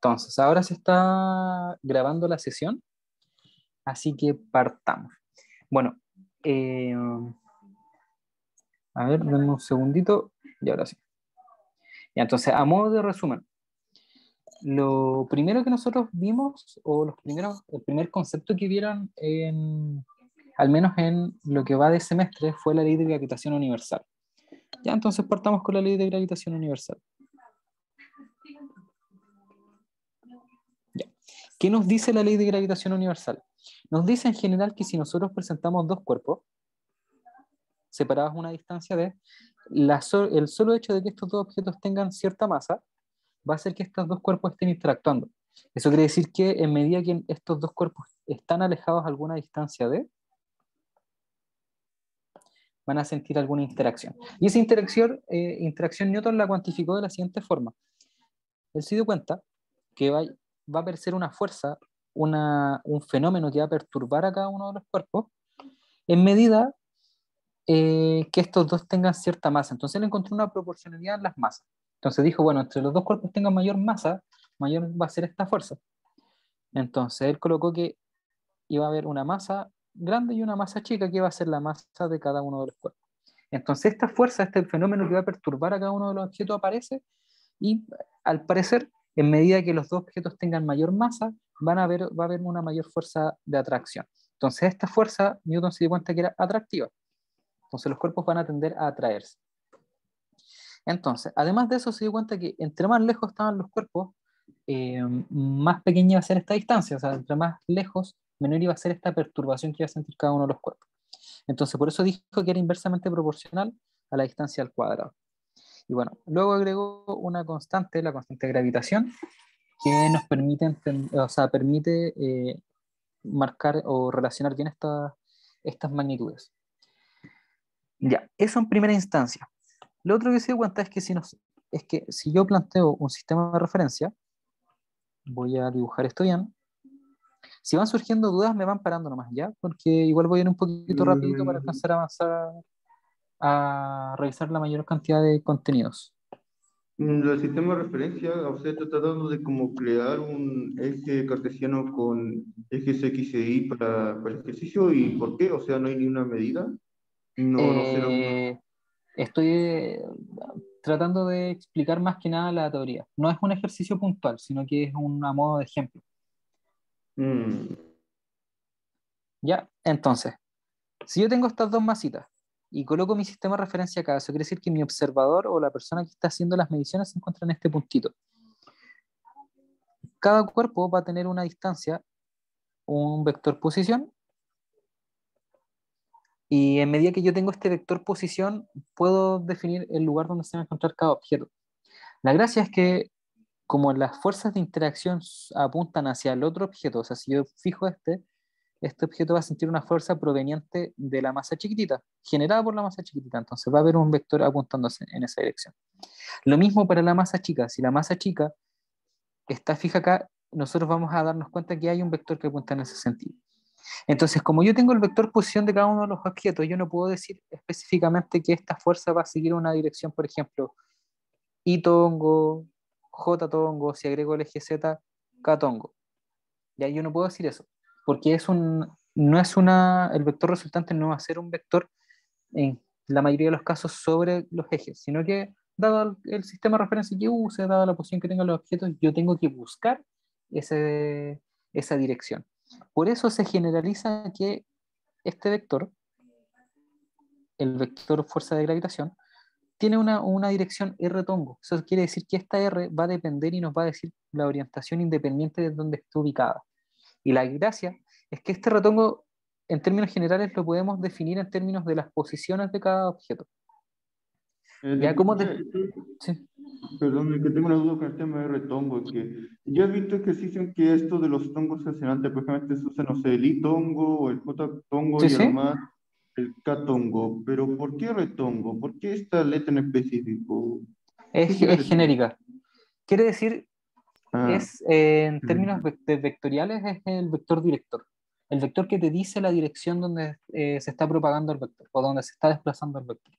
Entonces, ahora se está grabando la sesión, así que partamos. Bueno, a ver, denme un segundito y ahora sí. Ya, entonces, a modo de resumen, lo primero que nosotros vimos, o el primer concepto que vieron, al menos en lo que va de semestre, fue la ley de gravitación universal. Ya, entonces partamos con la ley de gravitación universal. Ya. ¿Qué nos dice la ley de gravitación universal? Nos dice en general que si nosotros presentamos dos cuerpos separados a una distancia de, el solo hecho de que estos dos objetos tengan cierta masa va a hacer que estos dos cuerpos estén interactuando. Eso quiere decir que en medida que estos dos cuerpos están alejados a alguna distancia de, van a sentir alguna interacción. Y esa interacción Newton la cuantificó de la siguiente forma. Él se dio cuenta que va a aparecer una fuerza, un fenómeno que va a perturbar a cada uno de los cuerpos en medida que estos dos tengan cierta masa. Entonces él encontró una proporcionalidad en las masas. Entonces dijo, bueno, entre los dos cuerpos tengan mayor masa, mayor va a ser esta fuerza. Entonces él colocó que iba a haber una masa grande y una masa chica que va a ser la masa de cada uno de los cuerpos. Entonces esta fuerza, este fenómeno que va a perturbar a cada uno de los objetos aparece y al parecer, en medida que los dos objetos tengan mayor masa, va a haber una mayor fuerza de atracción. Entonces esta fuerza, Newton se dio cuenta que era atractiva. Entonces los cuerpos van a tender a atraerse. Entonces, además de eso, se dio cuenta que entre más lejos estaban los cuerpos, más pequeña iba a ser esta distancia. O sea, entre más lejos, menor iba a ser esta perturbación que iba a sentir cada uno de los cuerpos. Entonces, por eso dijo que era inversamente proporcional a la distancia al cuadrado. Y bueno, luego agregó una constante, la constante de gravitación, que nos permite, permite marcar o relacionar bien estas magnitudes. Ya, eso en primera instancia. Lo otro que se dio cuenta es que si yo planteo un sistema de referencia, voy a dibujar esto bien, si van surgiendo dudas me van parando nomás, ¿ya? Porque igual voy a ir un poquito rapidito para alcanzar a avanzar a revisar la mayor cantidad de contenidos. El sistema de referencia, o sea, está tratando de como crear un eje cartesiano con ejes X e Y para el ejercicio. ¿Y por qué? O sea, no hay ni una medida. No será una... Estoy tratando de explicar más que nada la teoría. No es un ejercicio puntual, sino que es un a modo de ejemplo. Mm, ¿Ya? Entonces, si yo tengo estas dos masitas y coloco mi sistema de referencia acá, eso quiere decir que mi observador o la persona que está haciendo las mediciones se encuentra en este puntito. Cada cuerpo va a tener una distancia, un vector posición, y en medida que yo tengo este vector posición, puedo definir el lugar donde se va a encontrar cada objeto. La gracia es que como las fuerzas de interacción apuntan hacia el otro objeto, o sea, si yo fijo este objeto va a sentir una fuerza proveniente de la masa chiquitita, generada por la masa chiquitita, entonces va a haber un vector apuntándose en esa dirección. Lo mismo para la masa chica, si la masa chica está fija acá, nosotros vamos a darnos cuenta que hay un vector que apunta en ese sentido. Entonces, como yo tengo el vector posición de cada uno de los objetos, yo no puedo decir específicamente que esta fuerza va a seguir una dirección, por ejemplo, I tongo, J tongo, si agrego el eje Z, K tongo. Ya yo no puedo decir eso, porque no es el vector resultante no va a ser un vector en la mayoría de los casos sobre los ejes, sino que dado el sistema de referencia que use, dada la posición que tengan los objetos, yo tengo que buscar esa dirección. Por eso se generaliza que este vector, el vector fuerza de gravitación, tiene una dirección R tongo. Eso quiere decir que esta R va a depender y nos va a decir la orientación independiente de donde esté ubicada. Y la gracia es que este retongo, en términos generales, lo podemos definir en términos de las posiciones de cada objeto. ¿Ya cómo disculpe, sí. perdón, es que tengo una duda con el tema de retongo, es que yo he visto ejercicios en que esto de los tongos se hacen antes, por ejemplo, se usa, no sé, el I tongo o el J tongo Sí, y a lo sí, más el K tongo, pero ¿por qué retongo? ¿Por qué esta letra en específico? ¿Qué quiere es decir? genérica. Quiere decir, Ah, en términos vectoriales, es el vector director. El vector que te dice la dirección donde se está propagando el vector o donde se está desplazando el vector.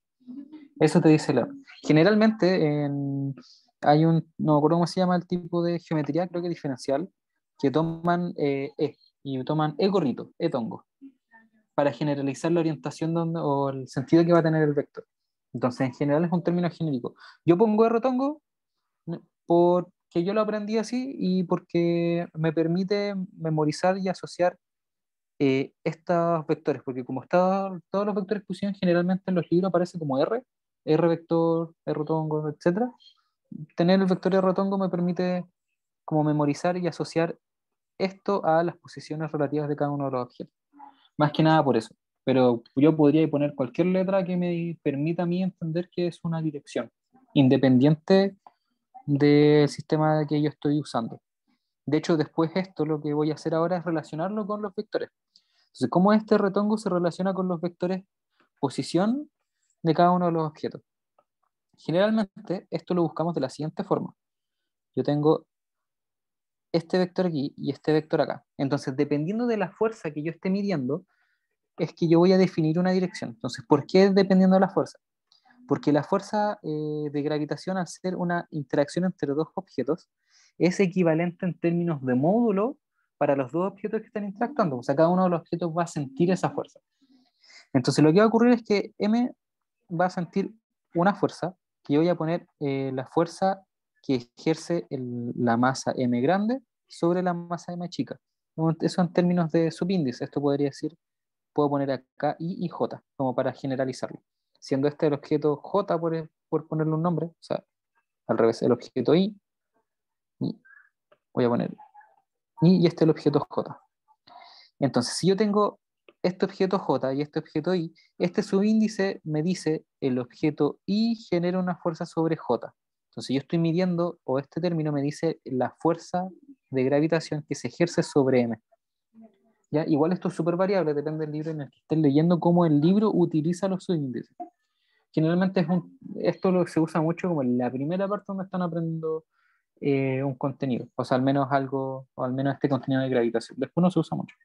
Eso te dice la. Generalmente, hay no me acuerdo cómo se llama el tipo de geometría, creo que diferencial, que toman y toman gorrito, tongo, para generalizar la orientación o el sentido que va a tener el vector. Entonces, en general es un término genérico. Yo pongo tongo porque yo lo aprendí así y porque me permite memorizar y asociar estos vectores, porque como todos los vectores que pusieron generalmente en los libros aparece como R vector, R tongo, etcétera. Tener el vector R tongo me permite como memorizar y asociar esto a las posiciones relativas de cada uno de los objetos. Más que nada por eso. Pero yo podría poner cualquier letra que me permita a mí entender que es una dirección, independiente del sistema que yo estoy usando. De hecho, después esto lo que voy a hacer ahora es relacionarlo con los vectores. Entonces, ¿cómo este retongo se relaciona con los vectores posición de cada uno de los objetos? Generalmente, esto lo buscamos de la siguiente forma. Yo tengo este vector aquí y este vector acá. Entonces, dependiendo de la fuerza que yo esté midiendo, es que yo voy a definir una dirección. Entonces, ¿por qué dependiendo de la fuerza? Porque la fuerza de gravitación, al ser una interacción entre dos objetos, es equivalente en términos de módulo para los dos objetos que están interactuando. O sea, cada uno de los objetos va a sentir esa fuerza. Entonces, lo que va a ocurrir es que M va a sentir una fuerza, que yo voy a poner la fuerza que ejerce la masa M grande sobre la masa M chica. Eso en términos de subíndice. Esto podría decir, puedo poner acá I y J, como para generalizarlo. Siendo este el objeto J, por ponerle un nombre, o sea, al revés, el objeto y voy a poner I y este el objeto J. Entonces, si yo tengo este objeto J y este objeto I, este subíndice me dice el objeto I genera una fuerza sobre J. Entonces yo estoy midiendo, o este término me dice la fuerza de gravitación que se ejerce sobre M. ¿Ya? Igual esto es súper variable, depende del libro en el que estés leyendo, cómo el libro utiliza los subíndices. Generalmente se usa mucho como en la primera parte donde están aprendiendo un contenido, o sea, al menos algo, o al menos este contenido de gravitación. Después no se usa mucho.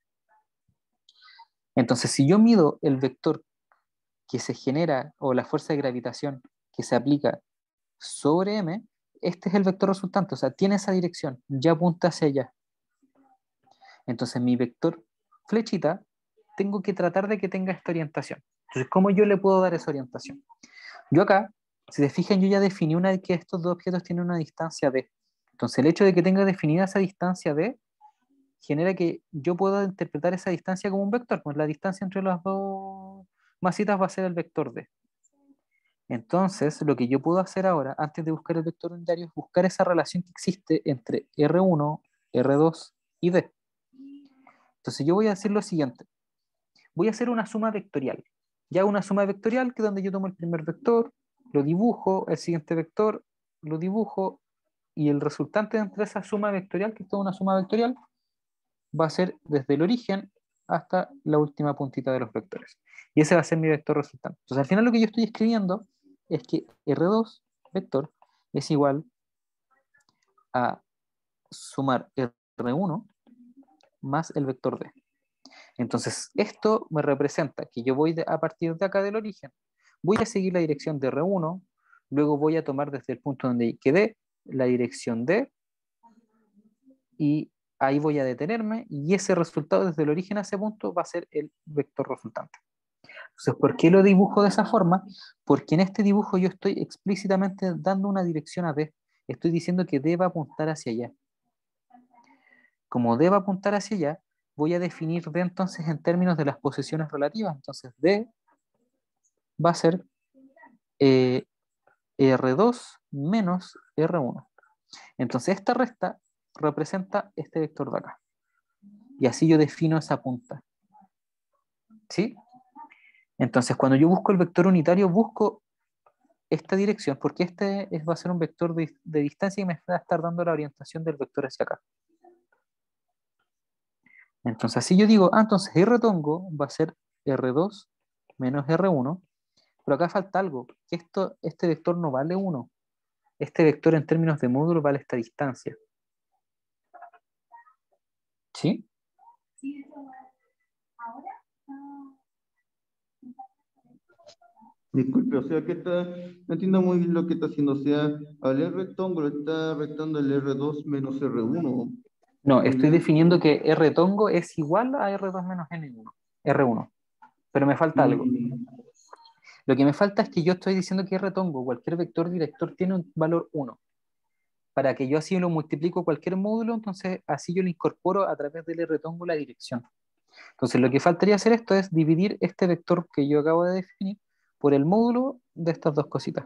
Entonces, si yo mido el vector que se genera o la fuerza de gravitación que se aplica sobre M, este es el vector resultante, o sea, tiene esa dirección, ya apunta hacia allá. Entonces, mi vector flechita, tengo que tratar de que tenga esta orientación. Entonces, ¿cómo yo le puedo dar esa orientación? Yo acá, si se fijan, yo ya definí una de que estos dos objetos tienen una distancia D. Entonces, el hecho de que tenga definida esa distancia D genera que yo pueda interpretar esa distancia como un vector, pues la distancia entre las dos masitas va a ser el vector D. Entonces, lo que yo puedo hacer ahora, antes de buscar el vector unitario, es buscar esa relación que existe entre R1, R2 y D. Entonces, yo voy a decir lo siguiente. Voy a hacer una suma vectorial. Ya una suma vectorial que es donde yo tomo el primer vector, lo dibujo, el siguiente vector, lo dibujo, y el resultante entre esa suma vectorial, que es toda una suma vectorial, va a ser desde el origen hasta la última puntita de los vectores. Y ese va a ser mi vector resultante. Entonces, al final lo que yo estoy escribiendo es que R2 vector es igual a sumar R1 más el vector D. Entonces, esto me representa que yo voy a partir de acá del origen, voy a seguir la dirección de R1, luego voy a tomar desde el punto donde quedé la dirección D, y ahí voy a detenerme, y ese resultado desde el origen a ese punto va a ser el vector resultante. Entonces, ¿por qué lo dibujo de esa forma? Porque en este dibujo yo estoy explícitamente dando una dirección a D. Estoy diciendo que D va a apuntar hacia allá. Como D va a apuntar hacia allá, voy a definir D entonces en términos de las posiciones relativas. Entonces, D va a ser eh, R2 menos R1. Entonces, esta resta representa este vector de acá. Y así yo defino esa punta. ¿Sí? Entonces, cuando yo busco el vector unitario, busco esta dirección, porque va a ser un vector de distancia y me va a estar dando la orientación del vector hacia acá. Entonces, así yo digo, entonces R tongo va a ser R2 menos R1, pero acá falta algo, que este vector no vale 1. Este vector en términos de módulo vale esta distancia. ¿Sí? Disculpe, o sea que está, no entiendo muy bien lo que está haciendo, o sea, al R rectángulo está restando el R2 menos R1, No, y el estoy definiendo R2, que R tongo es igual a R2 menos N1, R1, pero me falta algo. mm, Lo que me falta es que yo estoy diciendo que R tongo, cualquier vector director tiene un valor 1. Para que yo así lo multiplico cualquier módulo, entonces así yo le incorporo a través del R tongo la dirección. Entonces lo que faltaría hacer esto es dividir este vector que yo acabo de definir por el módulo de estas dos cositas.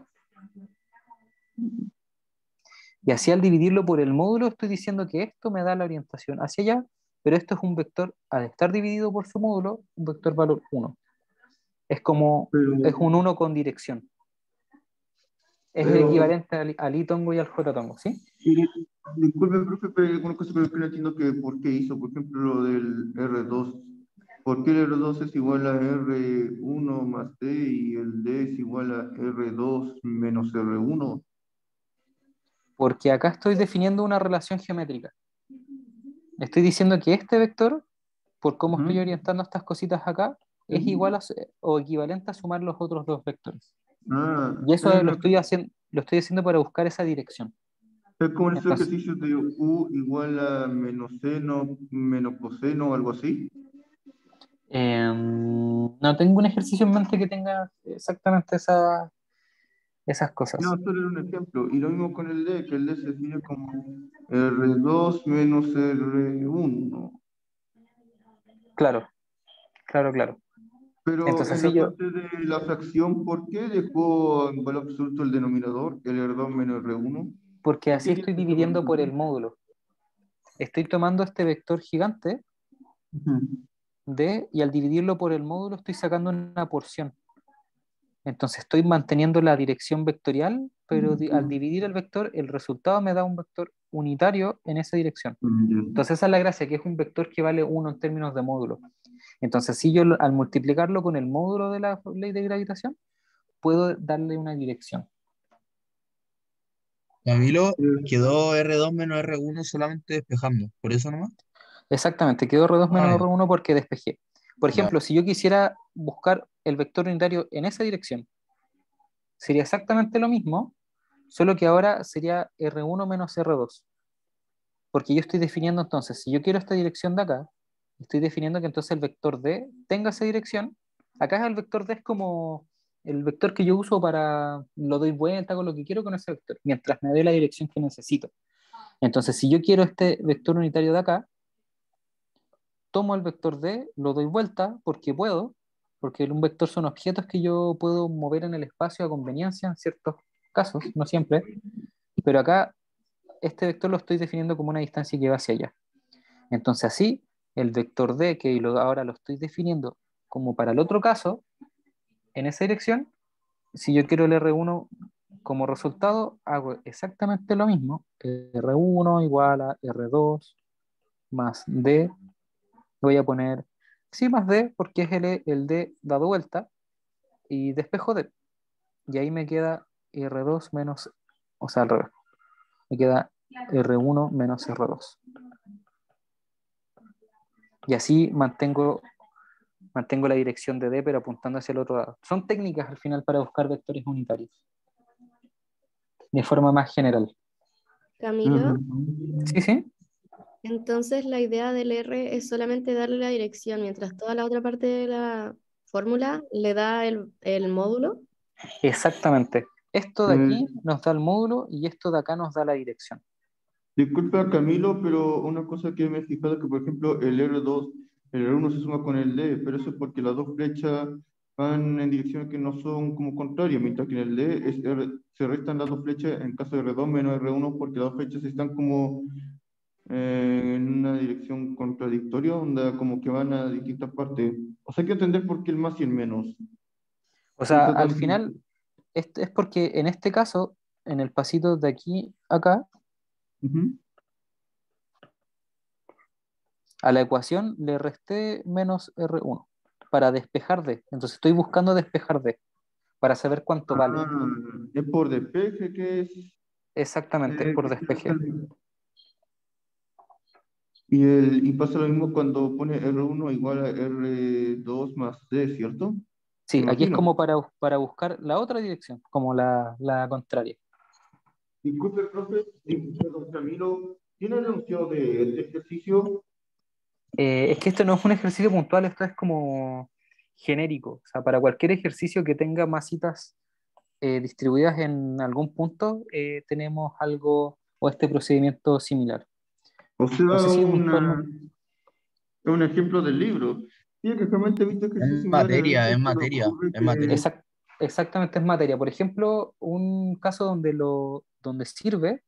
Y así al dividirlo por el módulo estoy diciendo que esto me da la orientación hacia allá, pero esto es un vector, al estar dividido por su módulo, un vector valor 1. Es como, es pero, un 1 con dirección. Es el pero, equivalente al I tongo y al J tongo, ¿sí? y- disculpe, profe, pero hay alguna cosa que no entiendo que por qué hizo, por ejemplo, lo del R2. ¿Por qué el R2 es igual a R1 más D y el D es igual a R2 menos R1? Porque acá estoy definiendo una relación geométrica. Estoy diciendo que este vector, por cómo estoy Ujú. orientando estas cositas acá, es igual a, o equivalente a sumar los otros dos vectores. Ah, Y eso lo estoy haciendo para buscar esa dirección. es como en estos Entonces, ejercicios de U igual a menos seno, menos coseno o algo así. no tengo un ejercicio en mente que tenga exactamente esas No, cosas. solo era un ejemplo. Y lo mismo con el D, que el D se define como R2 menos R1. Claro, claro, claro. Pero Entonces, en sí, la yo, parte de la fracción, ¿por qué dejó en valor absoluto el denominador, el R2 menos R1? porque ¿Por qué así tiene estoy esta dividiendo por el connotación? módulo. Estoy tomando este vector gigante Ujú. D y al dividirlo por el módulo estoy sacando una porción. Entonces estoy manteniendo la dirección vectorial, pero al dividir el vector, el resultado me da un vector unitario en esa dirección. Ya. Entonces esa es la gracia, que es un vector que vale 1 en términos de módulo. Entonces si yo al multiplicarlo con el módulo de la ley de gravitación, puedo darle una dirección. Camilo, quedó R2 menos R1 solamente despejando, por eso nomás. Exactamente, quedó R2 Ah, menos ya, R1 porque despejé. Por ya. ejemplo, si yo quisiera buscar el vector unitario en esa dirección, sería exactamente lo mismo, solo que ahora sería R1 menos R2. Porque yo estoy definiendo entonces, si yo quiero esta dirección de acá, estoy definiendo que entonces el vector D tenga esa dirección. Acá el vector D es como el vector que yo uso para, lo doy vuelta con lo que quiero con ese vector, mientras me dé la dirección que necesito. Entonces, si yo quiero este vector unitario de acá, tomo el vector D, lo doy vuelta porque puedo, porque un vector son objetos que yo puedo mover en el espacio a conveniencia en ciertos casos, no siempre, pero acá este vector lo estoy definiendo como una distancia que va hacia allá. Entonces así, el vector D, que ahora lo estoy definiendo como para el otro caso, en esa dirección, si yo quiero el R1 como resultado, hago exactamente lo mismo. R1 igual a R2 más D. Voy a poner, sí, más D, porque es el D dado vuelta, y despejo D. Y ahí me queda R2 menos, o sea, al revés. Me queda R1 menos R2. Y así mantengo la dirección de D, pero apuntando hacia el otro lado. Son técnicas al final para buscar vectores unitarios, de forma más general. Camilo, Ujú. Sí, sí, entonces la idea del R es solamente darle la dirección, mientras toda la otra parte de la fórmula le da el módulo. exactamente. Esto de Eh, aquí nos da el módulo y esto de acá nos da la dirección. Disculpa, Camilo, pero una cosa que me he fijado que, por ejemplo, el R1 se suma con el D, pero eso es porque las dos flechas van en direcciones que no son como contrarias, mientras que en el D se restan las dos flechas en caso de R2 menos R1 porque las dos flechas están como en una dirección contradictoria, onda como que van a distintas partes. O sea, hay que entender por qué el más y el menos. O Y sea, eso al también. final, es porque en este caso, en el pasito de aquí a acá, Ujú. a la ecuación le resté menos R1 para despejar D. Entonces estoy buscando despejar D para saber cuánto vale. Ah, es por despeje que es. Exactamente, es por Que se despeje. y pasa lo mismo cuando pone R1 igual a R2 más D, ¿cierto? Sí, me aquí es imagino. como para buscar la otra dirección, como la contraria. Disculpe, profe, don Camilo, ¿tiene el enunciado de ejercicio? Es que esto no es un ejercicio puntual, esto es como genérico. O sea, para cualquier ejercicio que tenga masitas distribuidas en algún punto, tenemos algo o este procedimiento similar. O sea, No sé si puntualmente. un ejemplo del libro. Sí, que realmente he visto ejercicios similares a este, Es solo materia, ocurre es materia. que... Exactamente es materia. Por ejemplo, un caso donde sirve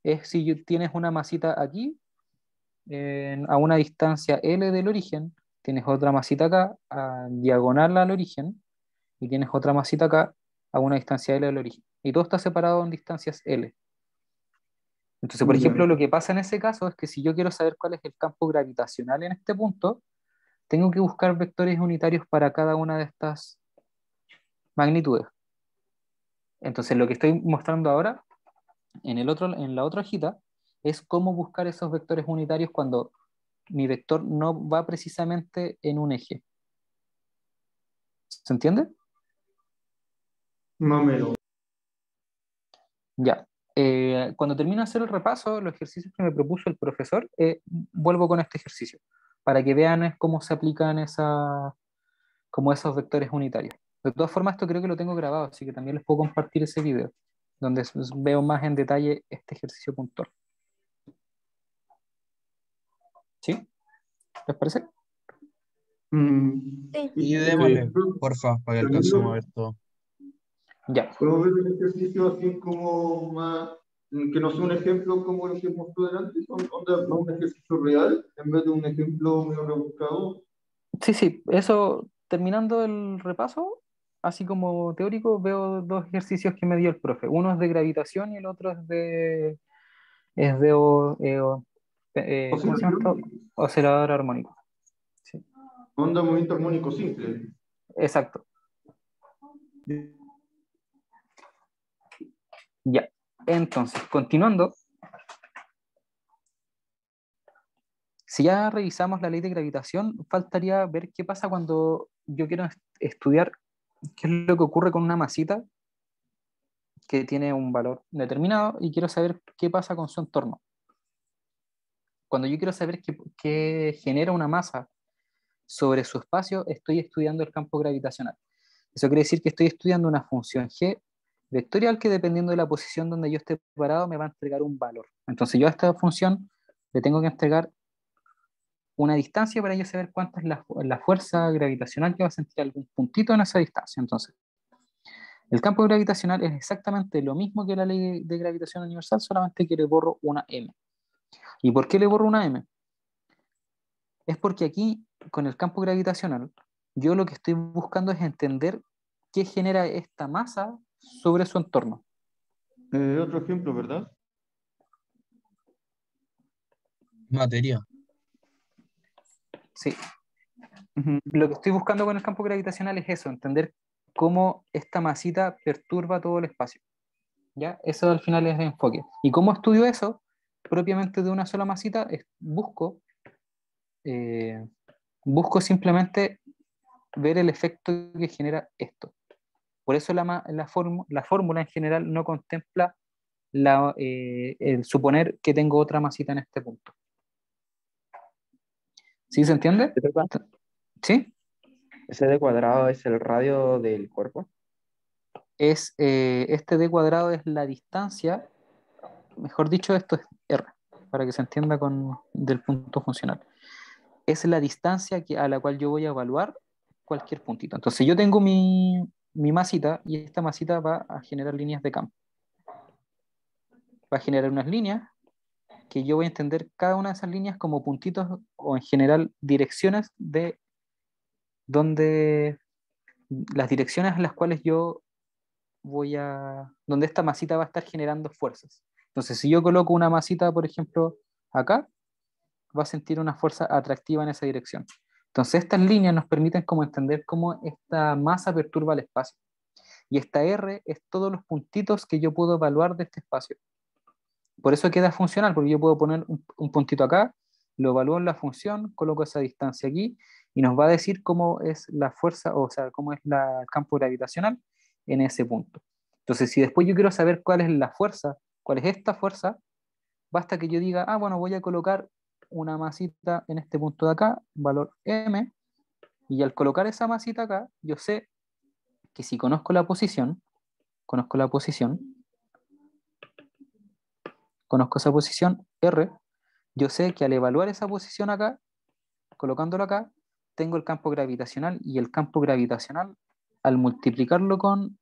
es si tienes una masita aquí a una distancia L del origen, tienes otra masita acá a diagonal al origen y tienes otra masita acá a una distancia L del origen. Y todo está separado en distancias L. Entonces, por Ya. ejemplo, lo que pasa en ese caso es que si yo quiero saber cuál es el campo gravitacional en este punto, tengo que buscar vectores unitarios para cada una de estas magnitudes. Entonces, lo que estoy mostrando ahora en la otra hojita es cómo buscar esos vectores unitarios cuando mi vector no va precisamente en un eje. ¿Se entiende? Más o menos. Ya. Cuando termino de hacer el repaso, los ejercicios que me propuso el profesor, vuelvo con este ejercicio para que vean cómo se aplican como esos vectores unitarios. De todas formas, esto creo que lo tengo grabado, así que también les puedo compartir ese video, donde veo más en detalle este ejercicio puntual. ¿Sí? ¿Les parece? Mm, Sí. Y eh, démosle, porfa, para que alcancemos a Camilo, ver todo. Ya. ¿puedo ver un ejercicio así como más, que no sea un ejemplo como el que mostró delante? Onda, más un ejercicio real en vez de un ejemplo medio rebuscado. Sí, sí, eso, terminando el repaso, así como teórico, veo dos ejercicios que me dio el profe. Uno es de gravitación y el otro es de ¿cómo se llama esto? Oscilación, Oscilador armónico. Sí, onda movimiento armónico simple. exacto. Ya. Entonces, continuando, si ya revisamos la ley de gravitación, faltaría ver qué pasa cuando yo quiero estudiar qué es lo que ocurre con una masita que tiene un valor determinado y quiero saber qué pasa con su entorno. Cuando yo quiero saber qué genera una masa sobre su espacio, estoy estudiando el campo gravitacional. Eso quiere decir que estoy estudiando una función g vectorial que dependiendo de la posición donde yo esté parado me va a entregar un valor. Entonces yo a esta función le tengo que entregar una distancia para yo saber cuánta es la fuerza gravitacional que va a sentir algún puntito en esa distancia. Entonces, el campo gravitacional es exactamente lo mismo que la ley de gravitación universal, solamente que le borro una m. ¿Y por qué le borro una m? Es porque aquí, con el campo gravitacional, yo lo que estoy buscando es entender qué genera esta masa sobre su entorno. Otro ejemplo, ¿verdad? Materia. Sí, Ujú. lo que estoy buscando con el campo gravitacional es eso, entender cómo esta masita perturba todo el espacio. ¿Ya? Eso al final es el enfoque. ¿Y cómo estudio eso? Propiamente de una sola masita, eh, busco simplemente ver el efecto que genera esto. Por eso la fórmula en general no contempla el suponer que tengo otra masita en este punto. ¿Sí se entiende? Disculpa, ¿Sí? ese de cuadrado es el radio del cuerpo. Este d cuadrado es la distancia, mejor dicho, esto es r, para que se entienda del punto funcional. Es la distancia a la cual yo voy a evaluar cualquier puntito. Entonces yo tengo mi masita y esta masita va a generar líneas de campo. Va a generar unas líneas que yo voy a entender cada una de esas líneas como puntitos o en general direcciones de donde las direcciones a las cuales donde esta masita va a estar generando fuerzas. Entonces, si yo coloco una masita, por ejemplo, acá, va a sentir una fuerza atractiva en esa dirección. Entonces, estas líneas nos permiten como entender cómo esta masa perturba el espacio. Y esta R es todos los puntitos que yo puedo evaluar de este espacio. Por eso queda funcional, porque yo puedo poner un puntito acá, lo evalúo en la función, coloco esa distancia aquí, y nos va a decir cómo es la fuerza, o sea, cómo es el campo gravitacional en ese punto. Entonces, si después yo quiero saber cuál es la fuerza, cuál es esta fuerza, basta que yo diga, bueno, voy a colocar una masita en este punto de acá, valor M, y al colocar esa masita acá, yo sé que si conozco la posición, conozco esa posición R, yo sé que al evaluar esa posición acá, colocándolo acá, tengo el campo gravitacional, y el campo gravitacional, al multiplicarlo con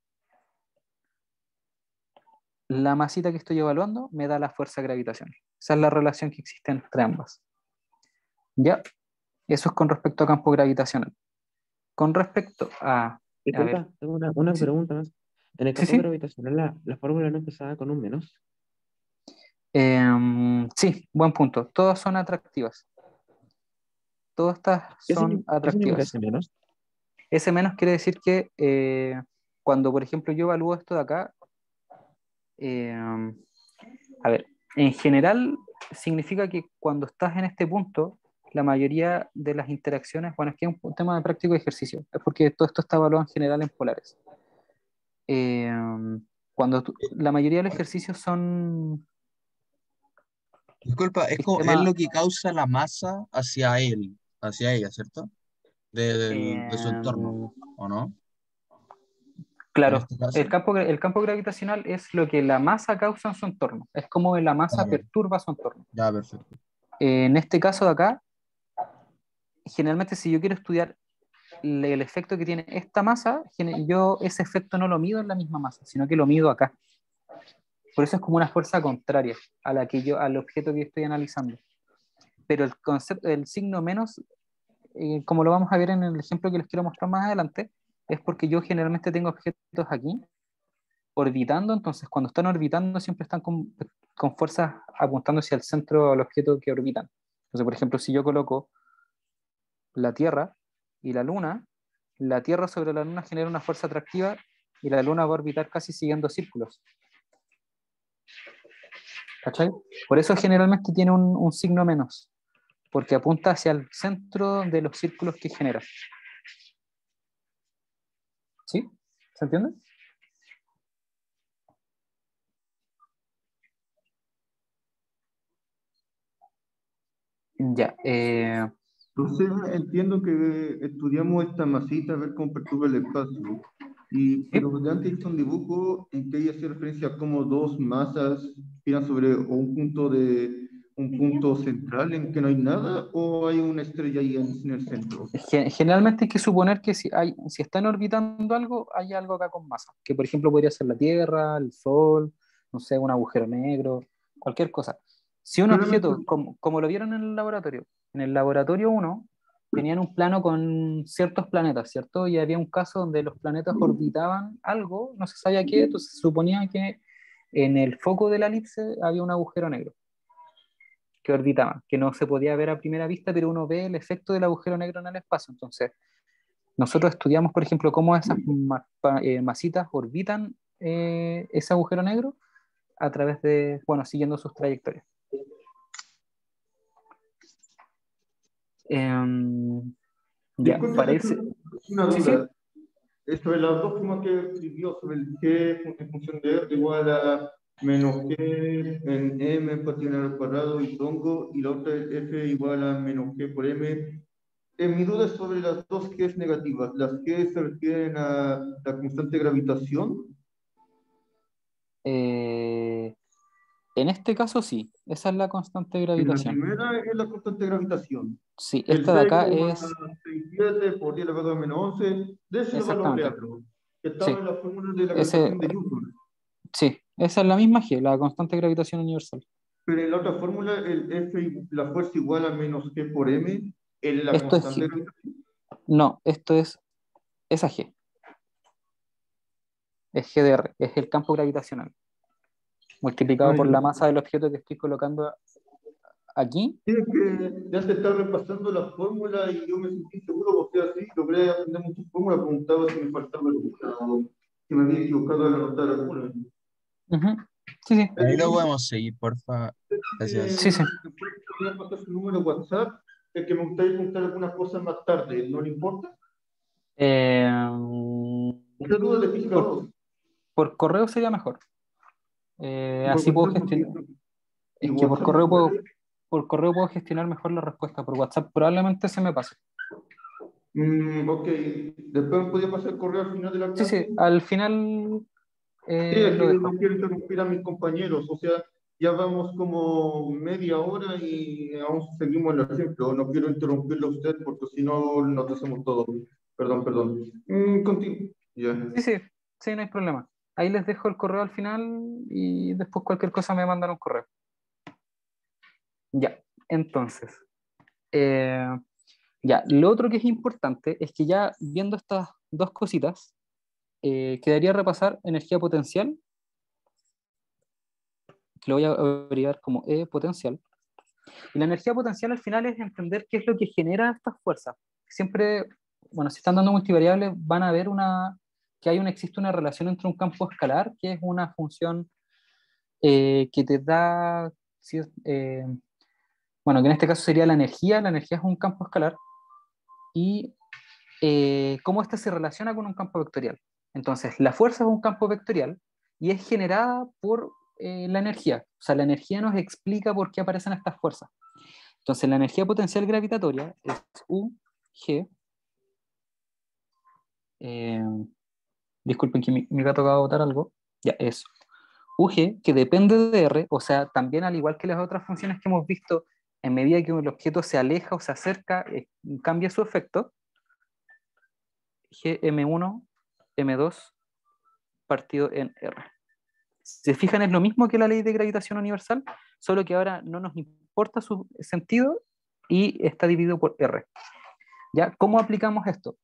la masita que estoy evaluando, me da la fuerza gravitacional. Esa es la relación que existe entre ambas. ¿Ya? Eso es con respecto a campo gravitacional. Con respecto a... Disculpa, ver, tengo una sí, pregunta más. En el sí, campo sí. gravitacional, la fórmula no empezaba con un menos. Sí, buen punto. Todas son atractivas. Todas estas son ¿Qué significa atractivas. ese menos? Ese menos quiere decir que cuando, por ejemplo, yo evalúo esto de acá, a ver, en general significa que cuando estás en este punto, la mayoría de las interacciones, bueno, es que es un tema de práctico de ejercicio, es porque todo esto está evaluado en general en polares. Eh, la mayoría de los ejercicios son Disculpa, es sistemas... lo que causa la masa hacia él, hacia ella, ¿cierto? De su entorno, eh, ¿o no? En Claro, este caso. el campo gravitacional es lo que la masa causa en su entorno. Es como la masa Ya, perturba su entorno. ya, perfecto. En este caso de acá, generalmente si yo quiero estudiar el efecto que tiene esta masa, yo ese efecto no lo mido en la misma masa, sino que lo mido acá. Por eso es como una fuerza contraria al objeto que estoy analizando. Pero el concepto, el signo menos, como lo vamos a ver en el ejemplo que les quiero mostrar más adelante, es porque yo generalmente tengo objetos aquí orbitando. Entonces cuando están orbitando siempre están con fuerzas apuntando hacia el centro del objeto que orbitan. Entonces, por ejemplo, si yo coloco la Tierra y la Tierra sobre la Luna genera una fuerza atractiva, y la Luna va a orbitar casi siguiendo círculos. ¿Cachai? Por eso generalmente tiene un signo menos, porque apunta hacia el centro de los círculos que genera. ¿Sí? ¿Se entiende? Ya. Entonces entiendo que estudiamos esta masita a ver cómo perturba el espacio. Pero de antes hice un dibujo en que ella hacía referencia a cómo dos masas giran sobre un punto central en que no hay nada, o hay una estrella ahí en el centro. Generalmente hay que suponer que si están orbitando algo, hay algo acá con masa, que por ejemplo podría ser la Tierra, el Sol, no sé, un agujero negro, cualquier cosa. Si un Claramente, objeto, como lo vieron en el laboratorio 1, tenían un plano con ciertos planetas, ¿cierto? Y había un caso donde los planetas orbitaban algo, no se sabía qué, entonces se suponía que en el foco de la elipse había un agujero negro que orbitaban, que no se podía ver a primera vista, pero uno ve el efecto del agujero negro en el espacio. Entonces, nosotros estudiamos, por ejemplo, cómo esas masitas orbitan ese agujero negro a través de, bueno, siguiendo sus trayectorias. Ya, disculpe, parece. una Sí, sí. duda. Sobre las dos formas que escribió sobre el G en función de R igual a menos G en M partido al cuadrado y tongo, y la otra es F igual a menos G por M. Mi duda es sobre las dos Gs negativas. ¿Las G se refieren a la constante gravitación? Eh, en este caso, sí. Esa es la constante de En la gravitación. primera es la constante gravitación. Sí, El esta de acá 6,67 por 10 a la cuadrada menos 11, de ese valor le exactamente. hablo, que estaba Sí, en la fórmula de la ese, gravitación de Newton. sí, esa es la misma G, la constante de gravitación universal. Pero en la otra fórmula, el F, la fuerza igual a menos G por M, es la Esto es constante G. de gravitación. No, esto es esa G. Es GDR, es el campo gravitacional, multiplicado Ah, por ya. la masa del objeto que estoy colocando aquí. Sí, es que ya se está repasando la fórmula y yo me sentí seguro porque así logré aprender muchas fórmulas, preguntaba si me faltaba alguna o si me había equivocado al anotar alguna. Ujú. Sí, sí, Ahí lo podemos seguir, porfa. Gracias. sí, sí. Después te voy a pasar su número de WhatsApp es que me gustaría preguntar algunas cosas más tarde, ¿no le importa? Eh, Una duda de física por, 2. por correo sería mejor. Y por Así puedo WhatsApp, gestionar. y Es que WhatsApp no puede. por correo puedo gestionar mejor la respuesta. Por WhatsApp probablemente se me pase. Ok, después me podía pasar el correo al final de la Sí, clase. sí, al final Sí, es lo que dejo. no quiero interrumpir a mis compañeros, o sea, ya vamos como media hora y aún seguimos el ejemplo. No quiero interrumpirlo a usted porque si no nos hacemos todo. Perdón, perdón. Contigo. Ya. Sí, sí, sí, no hay problema. Ahí les dejo el correo al final y después cualquier cosa me mandan un correo. Ya, entonces, eh, ya, lo otro que es importante es que ya viendo estas dos cositas, quedaría repasar energía potencial, que lo voy a abreviar como E potencial. Y la energía potencial al final es entender qué es lo que genera estas fuerzas. Siempre, bueno, si están dando multivariables, van a ver que existe una relación entre un campo escalar, que es una función que te da, si bueno, que en este caso sería la energía es un campo escalar, y cómo ésta se relaciona con un campo vectorial. Entonces, la fuerza es un campo vectorial y es generada por la energía. O sea, la energía nos explica por qué aparecen estas fuerzas. Entonces, la energía potencial gravitatoria es UG. Eh, disculpen que mi gato acaba de botar algo. Ya, es UG, que depende de R, o sea, también al igual que las otras funciones que hemos visto, en medida que el objeto se aleja o se acerca, cambia su efecto. Gm1, M2, partido en R. Si se fijan, es lo mismo que la ley de gravitación universal, solo que ahora no nos importa su sentido y está dividido por R. ¿Ya? ¿Cómo aplicamos esto?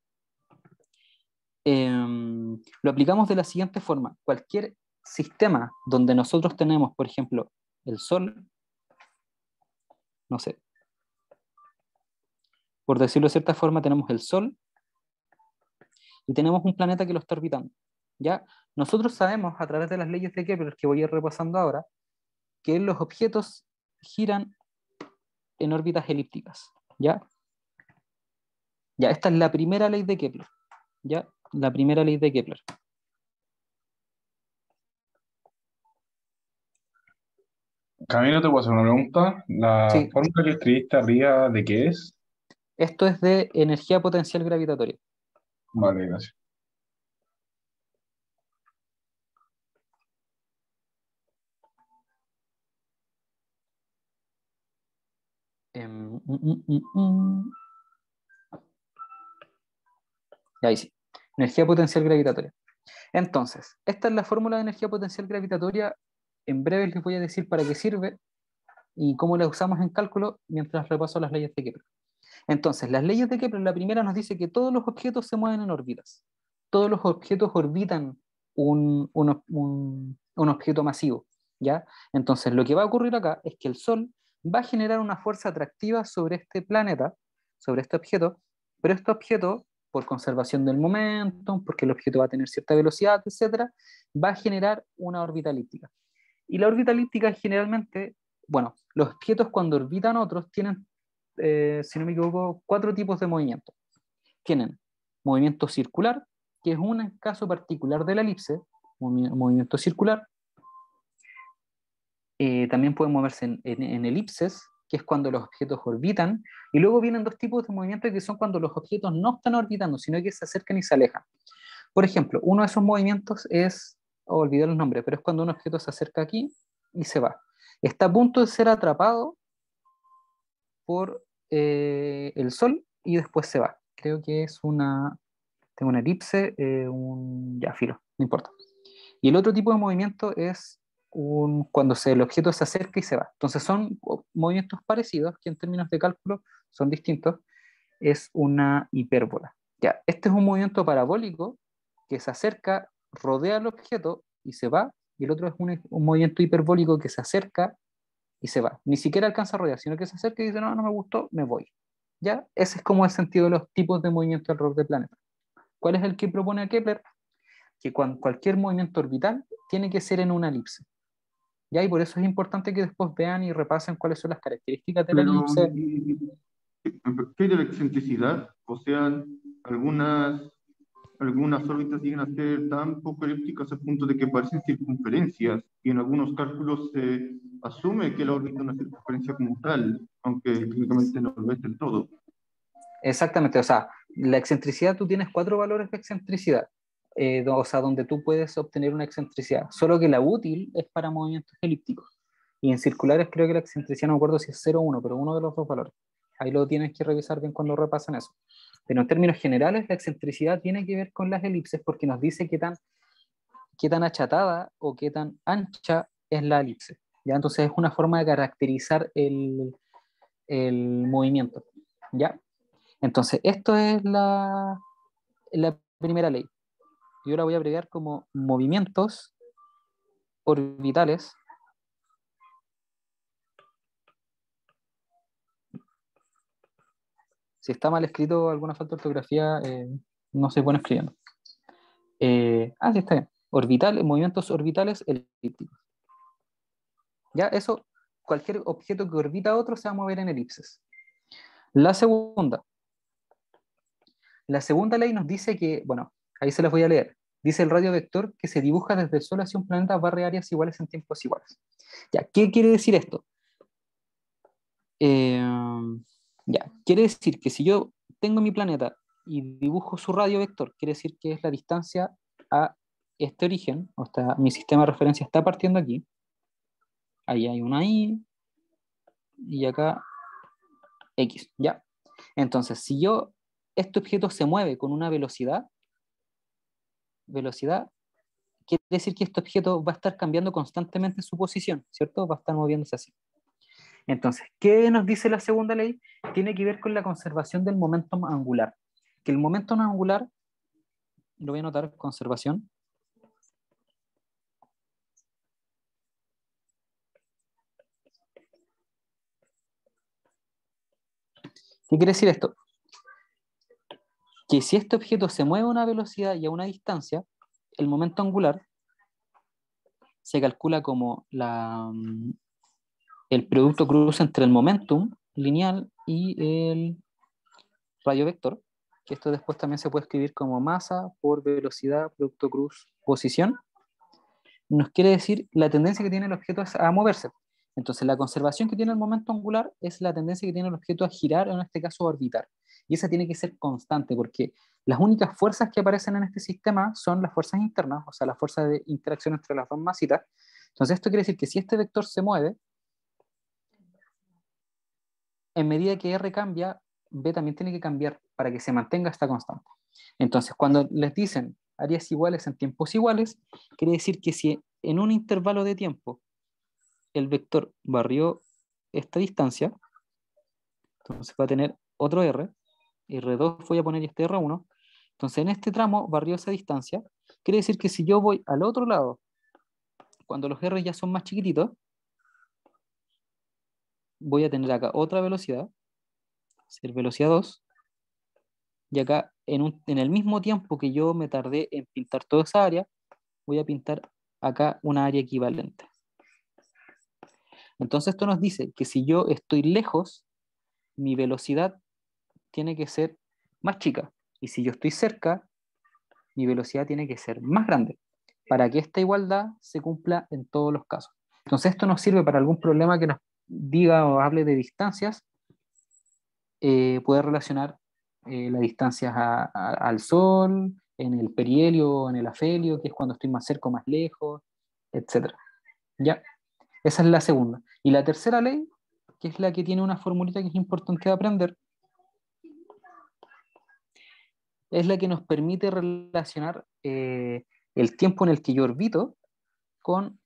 Lo aplicamos de la siguiente forma. Cualquier sistema donde nosotros tenemos, por ejemplo, el Sol, no sé, por decirlo de cierta forma, tenemos el Sol y tenemos un planeta que lo está orbitando. ¿Ya? Nosotros sabemos a través de las leyes de Kepler, que voy a ir repasando ahora, que los objetos giran en órbitas elípticas. ¿Ya? Ya, esta es la primera ley de Kepler. ¿Ya? La primera ley de Kepler. Camilo, te puedo hacer una pregunta. ¿La Sí, fórmula que escribiste arriba de qué es? esto es de energía potencial gravitatoria. Vale, gracias. Em, mm, mm, mm, mm. Ahí sí. Energía potencial gravitatoria. Entonces, esta es la fórmula de energía potencial gravitatoria. En breve les voy a decir para qué sirve y cómo la usamos en cálculo mientras repaso las leyes de Kepler. Entonces, las leyes de Kepler, la primera nos dice que todos los objetos se mueven en órbitas. Todos los objetos orbitan un objeto masivo, ¿ya? Entonces, lo que va a ocurrir acá es que el Sol va a generar una fuerza atractiva sobre este planeta, sobre este objeto, pero este objeto, por conservación del momentum, porque el objeto va a tener cierta velocidad, etcétera, va a generar una órbita elíptica. Y la órbita elíptica generalmente, bueno, los objetos cuando orbitan otros tienen, si no me equivoco, cuatro tipos de movimiento. Tienen movimiento circular, que es un caso particular de la elipse, movimiento circular. También pueden moverse en elipses, que es cuando los objetos orbitan. Y luego vienen dos tipos de movimientos que son cuando los objetos no están orbitando, sino que se acercan y se alejan. Por ejemplo, uno de esos movimientos es, olvidé los nombres, pero es cuando un objeto se acerca aquí y se va. Está a punto de ser atrapado por el Sol y después se va. Creo que es tengo una elipse, ya filo, no importa. Y el otro tipo de movimiento es cuando el objeto se acerca y se va. Entonces son movimientos parecidos, que en términos de cálculo son distintos. Es una hipérbola. Ya, este es un movimiento parabólico que se acerca, rodea el objeto y se va, y el otro es un movimiento hiperbólico que se acerca y se va. Ni siquiera alcanza a rodear, sino que se acerca y dice, no, no me gustó, me voy. ¿Ya? Ese es como el sentido de los tipos de movimiento alrededor del planeta. ¿Cuál es el que propone a Kepler? Que cualquier movimiento orbital tiene que ser en una elipse. ¿Ya? Y por eso es importante que después vean y repasen cuáles son las características de la Pero, elipse. ¿qué hay de la excentricidad? O sea, algunas órbitas llegan a ser tan poco elípticas al punto de que parecen circunferencias, y en algunos cálculos se asume que la órbita es una circunferencia como tal, aunque técnicamente no lo es del todo. Exactamente, o sea, la excentricidad, tú tienes 4 valores de excentricidad, o sea, donde tú puedes obtener una excentricidad, solo que la útil es para movimientos elípticos. Y en circulares creo que la excentricidad, no me acuerdo si es 0 o 1, pero uno de los dos valores. Ahí lo tienes que revisar bien cuando repasan eso. Pero en términos generales, la excentricidad tiene que ver con las elipses porque nos dice qué tan achatada o qué tan ancha es la elipse. ¿Ya? Entonces es una forma de caracterizar el movimiento. ¿Ya? Entonces, esto es la primera ley. Yo la voy a abreviar como movimientos orbitales si está mal escrito, alguna falta de ortografía, no se pone escribiendo. Sí, está bien. Movimientos orbitales elípticos. Ya, eso, cualquier objeto que orbita a otro se va a mover en elipses. La segunda ley nos dice que, bueno, ahí se las voy a leer. Dice el radio vector que se dibuja desde el Sol hacia un planeta barre áreas iguales en tiempos iguales. Ya, ¿qué quiere decir esto? Ya, quiere decir que si yo tengo mi planeta y dibujo su radio vector, quiere decir que es la distancia a este origen, o sea, mi sistema de referencia está partiendo aquí, ahí hay una I, y acá X, ¿ya? Entonces, si este objeto se mueve con una velocidad, quiere decir que este objeto va a estar cambiando constantemente su posición, ¿cierto? Va a estar moviéndose así. Entonces, ¿qué nos dice la segunda ley? Tiene que ver con la conservación del momentum angular. Que el momentum angular, lo voy a anotar, conservación. ¿Qué quiere decir esto? Que si este objeto se mueve a una velocidad y a una distancia, el momento angular se calcula como el producto cruz entre el momentum lineal y el radio vector, que esto después también se puede escribir como masa por velocidad, producto cruz, posición, nos quiere decir la tendencia que tiene el objeto a moverse. Entonces, la conservación que tiene el momento angular es la tendencia que tiene el objeto a girar, o en este caso a orbitar. Y esa tiene que ser constante, porque las únicas fuerzas que aparecen en este sistema son las fuerzas internas, o sea, las fuerzas de interacción entre las dos masitas. Entonces, esto quiere decir que si este vector se mueve, en medida que R cambia, B también tiene que cambiar para que se mantenga esta constante. Entonces, cuando les dicen áreas iguales en tiempos iguales, quiere decir que si en un intervalo de tiempo el vector barrió esta distancia, entonces va a tener otro R, R2 voy a poner este R1, entonces en este tramo barrió esa distancia, quiere decir que si yo voy al otro lado, cuando los R ya son más chiquititos, voy a tener acá otra velocidad, ser velocidad 2, y acá en el mismo tiempo que yo me tardé en pintar toda esa área, voy a pintar acá una área equivalente. Entonces esto nos dice que si yo estoy lejos, mi velocidad tiene que ser más chica. Y si yo estoy cerca, mi velocidad tiene que ser más grande, para que esta igualdad se cumpla en todos los casos. Entonces esto nos sirve para algún problema que nos diga o hable de distancias, puede relacionar las distancias al Sol, en el perihelio, en el afelio, que es cuando estoy más cerca o más lejos, etc. ¿Ya? Esa es la segunda. Y la tercera ley, que es la que tiene una formulita que es importante de aprender, es la que nos permite relacionar el tiempo en el que yo orbito con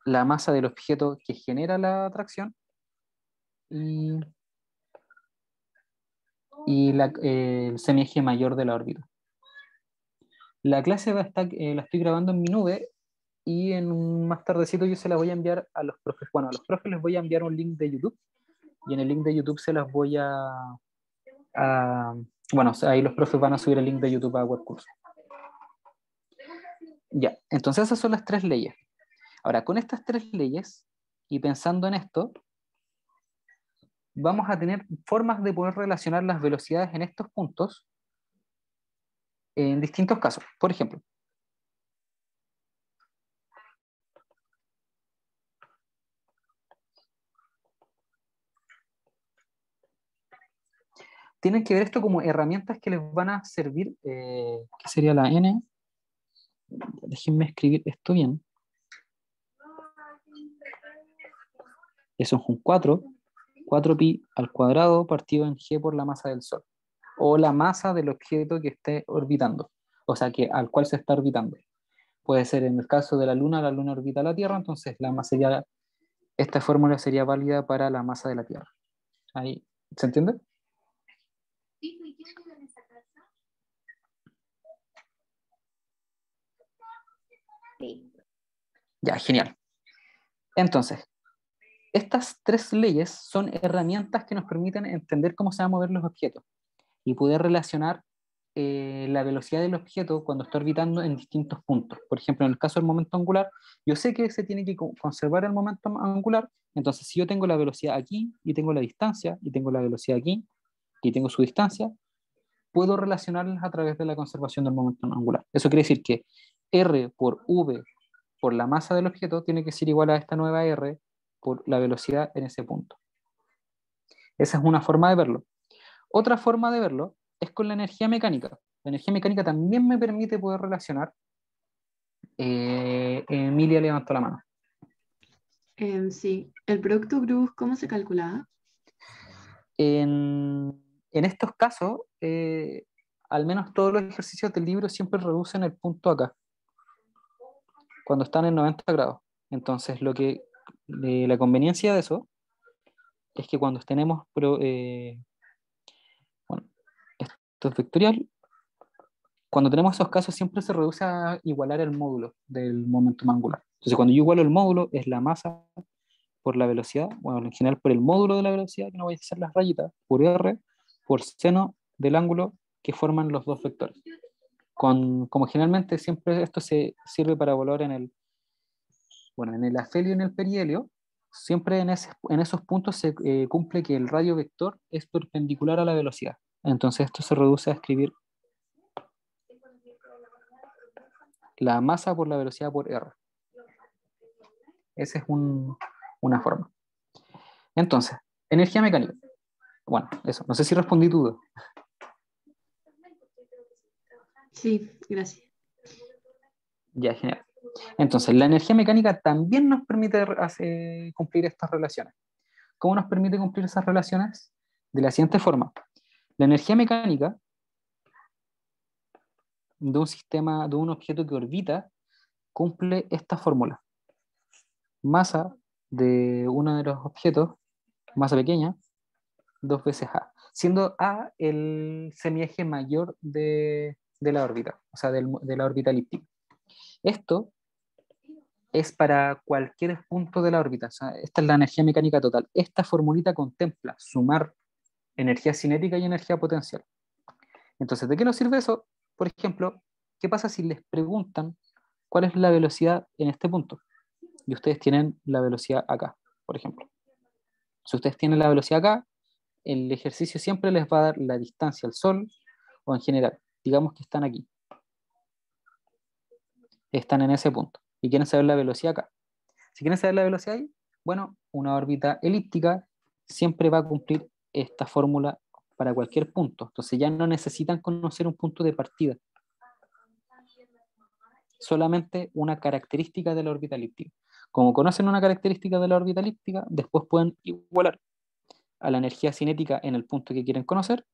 la masa del objeto que genera la atracción y el semieje mayor de la órbita. La clase la estoy grabando en mi nube y más tardecito yo se la voy a enviar a los profes. Bueno, a los profes les voy a enviar un link de YouTube y en el link de YouTube se las voy bueno, ahí los profes van a subir el link de YouTube a Webcurso. Ya, entonces esas son las 3 leyes. Ahora, con estas 3 leyes y pensando en esto, vamos a tener formas de poder relacionar las velocidades en estos puntos en distintos casos. Por ejemplo, tienen que ver esto como herramientas que les van a servir, ¿qué sería la n? Déjenme escribir esto bien. Eso es un 4pi al cuadrado partido en g por la masa del Sol, o la masa del objeto que esté orbitando, o sea, al cual se está orbitando. Puede ser en el caso de la Luna orbita la Tierra, entonces esta fórmula sería válida para la masa de la Tierra. Ahí, ¿se entiende? Sí. Ya, genial. Entonces, estas tres leyes son herramientas que nos permiten entender cómo se van a mover los objetos y poder relacionar la velocidad del objeto cuando está orbitando en distintos puntos. Por ejemplo, en el caso del momento angular, yo sé que se tiene que conservar el momento angular, entonces si yo tengo la velocidad aquí, y tengo la distancia, y tengo la velocidad aquí, y tengo su distancia, puedo relacionarlas a través de la conservación del momento angular. Eso quiere decir que R por V por la masa del objeto tiene que ser igual a esta nueva R por la velocidad en ese punto. Esa es una forma de verlo. Otra forma de verlo es con la energía mecánica. La energía mecánica también me permite poder relacionar. Emilia levantó la mano. Sí, el producto cruz, ¿cómo se calculaba? En estos casos, al menos todos los ejercicios del libro siempre reducen el punto acá, cuando están en 90 grados. Entonces, la conveniencia de eso es que cuando tenemos, bueno, esto es vectorial, cuando tenemos esos casos siempre se reduce a igualar el módulo del momentum angular. Entonces, cuando yo igualo el módulo, es la masa por la velocidad, bueno, en general por el módulo de la velocidad, que no voy a hacer las rayitas, por R, por seno del ángulo que forman los dos vectores. Como generalmente siempre esto se sirve para evaluar en el afelio y en el perihelio, siempre en esos puntos se cumple que el radio vector es perpendicular a la velocidad. Entonces esto se reduce a escribir la masa por la velocidad por R. Esa es una forma. Entonces, energía mecánica. Bueno, eso. No sé si respondí tu duda. Sí, gracias. Ya, genial. Entonces, la energía mecánica también nos permite cumplir estas relaciones. ¿Cómo nos permite cumplir esas relaciones? De la siguiente forma. La energía mecánica de un sistema, de un objeto que orbita, cumple esta fórmula. Masa de uno de los objetos, masa pequeña, 2 veces A, siendo A el semieje mayor de la órbita, o sea, de la órbita elíptica. Esto es para cualquier punto de la órbita, o sea, esta es la energía mecánica total. Esta formulita contempla sumar energía cinética y energía potencial. Entonces, ¿de qué nos sirve eso? Por ejemplo, ¿qué pasa si les preguntan cuál es la velocidad en este punto? Y ustedes tienen la velocidad acá, por ejemplo. Si ustedes tienen la velocidad acá, el ejercicio siempre les va a dar la distancia al Sol, o en general, digamos que están aquí. Están en ese punto. Y quieren saber la velocidad acá. Si quieren saber la velocidad ahí, bueno, una órbita elíptica siempre va a cumplir esta fórmula para cualquier punto. Entonces ya no necesitan conocer un punto de partida. Solamente una característica de la órbita elíptica. Como conocen una característica de la órbita elíptica, después pueden igualar a la energía cinética en el punto que quieren conocer,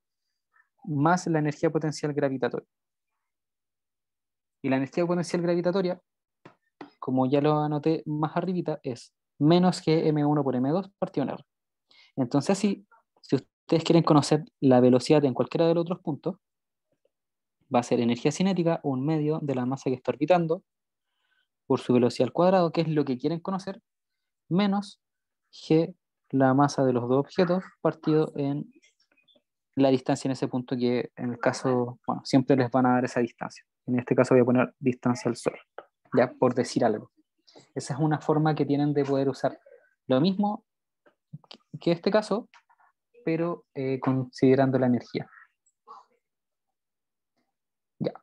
más la energía potencial gravitatoria. Y la energía potencial gravitatoria, como ya lo anoté más arribita, es menos que m1 por m2 partido en r. Entonces, si ustedes quieren conocer la velocidad en cualquiera de los otros puntos, va a ser energía cinética, un medio de la masa que está orbitando, por su velocidad al cuadrado, que es lo que quieren conocer, menos g, la masa de los dos objetos, partido en la distancia en ese punto, que en el caso, bueno, siempre les van a dar esa distancia. En este caso voy a poner distancia al Sol, ya por decir algo. Esa es una forma que tienen de poder usar lo mismo que este caso, pero considerando la energía. Ya.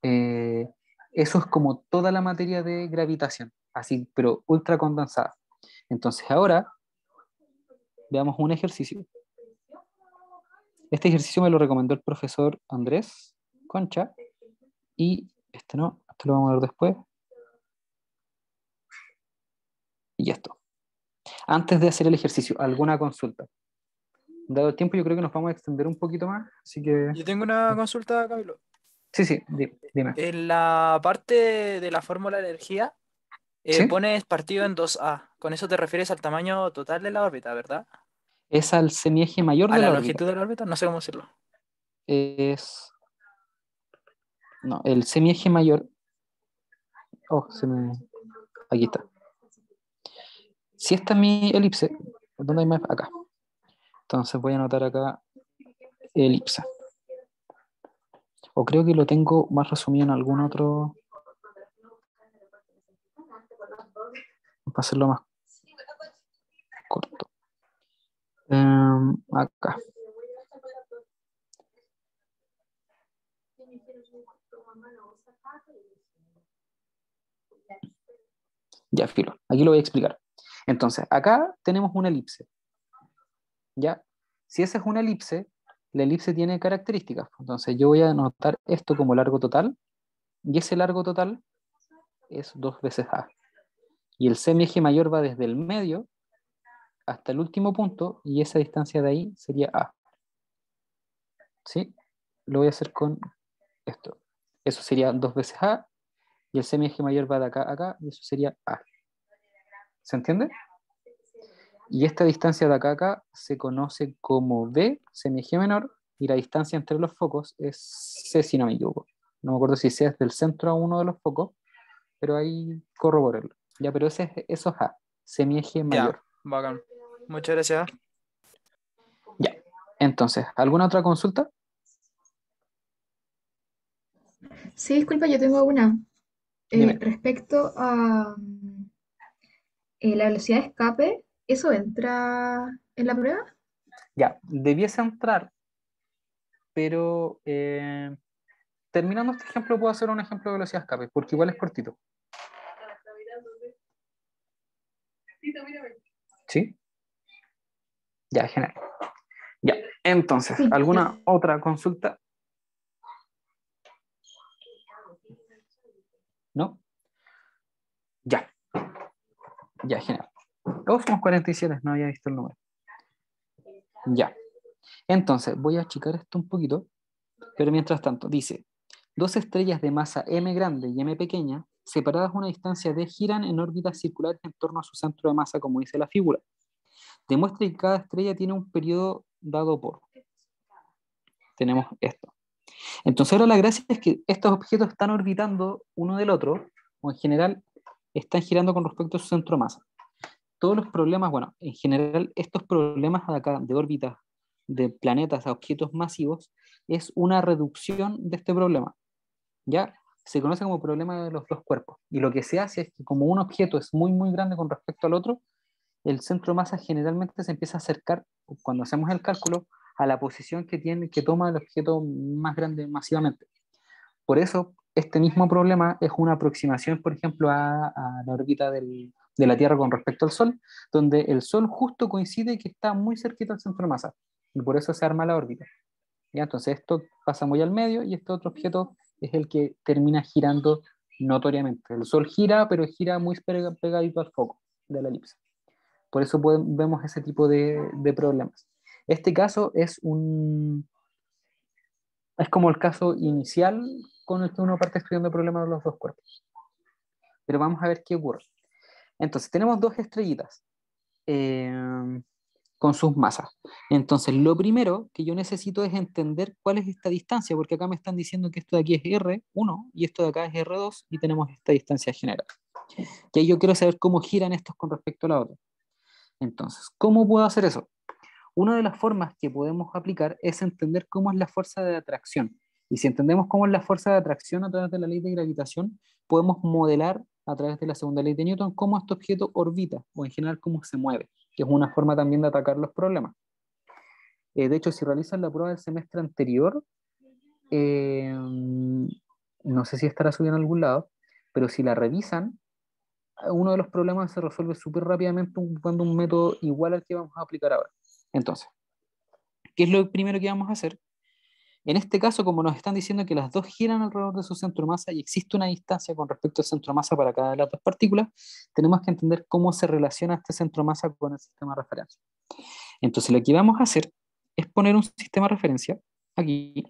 Eso es como toda la materia de gravitación, así, pero ultra condensada. Entonces ahora veamos un ejercicio. Este ejercicio me lo recomendó el profesor Andrés Concha, y este no, este lo vamos a ver después. Y esto. Antes de hacer el ejercicio, ¿alguna consulta? Dado el tiempo, yo creo que nos vamos a extender un poquito más, así que... Yo tengo una consulta, Camilo. Sí, sí, dime. En la parte de la fórmula de energía, ¿Sí? pones partido en 2A. Con eso te refieres al tamaño total de la órbita, ¿verdad? Es al semieje mayor A de la la órbita. longitud de la órbita, no sé cómo decirlo. Es... No, el semieje mayor... Oh, aquí está. Si esta es mi elipse, ¿dónde hay más? Acá. Entonces voy a anotar acá elipse. O creo que lo tengo más resumido en algún otro... Para hacerlo más corto. Acá. Ya, filo. Aquí lo voy a explicar. Entonces, acá tenemos una elipse. ¿Ya? Si esa es una elipse, la elipse tiene características. Entonces, yo voy a anotar esto como largo total, y ese largo total es 2 veces A. Y el semieje mayor va desde el medio hasta el último punto, y esa distancia de ahí sería A. ¿Sí? Lo voy a hacer con esto. Eso sería 2 veces A, y el semieje mayor va de acá a acá, y eso sería A. ¿Se entiende? Y esta distancia de acá a acá se conoce como B, semieje menor, y la distancia entre los focos es C, si no me equivoco. No me acuerdo si C es del centro a uno de los focos, pero ahí corroborarlo. Ya, pero eso es A, semieje mayor. Ya, bacán. Muchas gracias. Ya, entonces, ¿alguna otra consulta? Sí, disculpa, yo tengo una. Dime. Respecto a la velocidad de escape, ¿eso entra en la prueba? Ya, debiese entrar, pero terminando este ejemplo puedo hacer un ejemplo de velocidad de escape, porque igual es cortito. ¿Sí? Ya, genial. Ya, entonces, Sí, ¿alguna otra consulta? ¿No? Ya, ya, genial. Todos somos 47, no había visto el número. Ya. Entonces, voy a achicar esto un poquito, pero mientras tanto, dice, dos estrellas de masa m grande y m pequeña, separadas a una distancia d, giran en órbitas circulares en torno a su centro de masa, como dice la figura. Demuestra que cada estrella tiene un periodo dado por. Tenemos esto. Entonces ahora la gracia es que estos objetos están orbitando uno del otro, o en general están girando con respecto a su centro de masa. Todos los problemas, bueno, en general estos problemas de acá, de órbitas de planetas a objetos masivos, es una reducción de este problema. ¿Ya? Se conoce como problema de los dos cuerpos. Y lo que se hace es que como un objeto es muy, muy grande con respecto al otro, el centro de masa generalmente se empieza a acercar, cuando hacemos el cálculo, a la posición que toma el objeto más grande masivamente. Por eso, este mismo problema es una aproximación, por ejemplo, a la órbita de la Tierra con respecto al Sol, donde el Sol justo coincide que está muy cerquita al centro de masa, y por eso se arma la órbita. ¿Ya? Entonces esto pasa muy al medio, y este otro objeto es el que termina girando notoriamente. El Sol gira, pero gira muy pegadito al foco de la elipse. Por eso vemos ese tipo de problemas. Este caso es como el caso inicial con el que uno parte estudiando problemas de los dos cuerpos. Pero vamos a ver qué ocurre. Entonces, tenemos dos estrellitas con sus masas. Entonces, lo primero que yo necesito es entender cuál es esta distancia, porque acá me están diciendo que esto de aquí es R1 y esto de acá es R2, y tenemos esta distancia general. Y ahí yo quiero saber cómo giran estos con respecto a la otra. Entonces, ¿cómo puedo hacer eso? Una de las formas que podemos aplicar es entender cómo es la fuerza de atracción. Y si entendemos cómo es la fuerza de atracción a través de la ley de gravitación, podemos modelar a través de la segunda ley de Newton cómo este objeto orbita, o en general cómo se mueve, que es una forma también de atacar los problemas. De hecho, si realizan la prueba del semestre anterior, eh, no sé si estará subida en algún lado, pero si la revisan, uno de los problemas se resuelve súper rápidamente ocupando un método igual al que vamos a aplicar ahora. Entonces, ¿qué es lo primero que vamos a hacer? En este caso, como nos están diciendo que las dos giran alrededor de su centro de masa y existe una distancia con respecto al centro de masa para cada de las dos partículas, tenemos que entender cómo se relaciona este centro de masa con el sistema de referencia. Entonces, lo que vamos a hacer es poner un sistema de referencia aquí,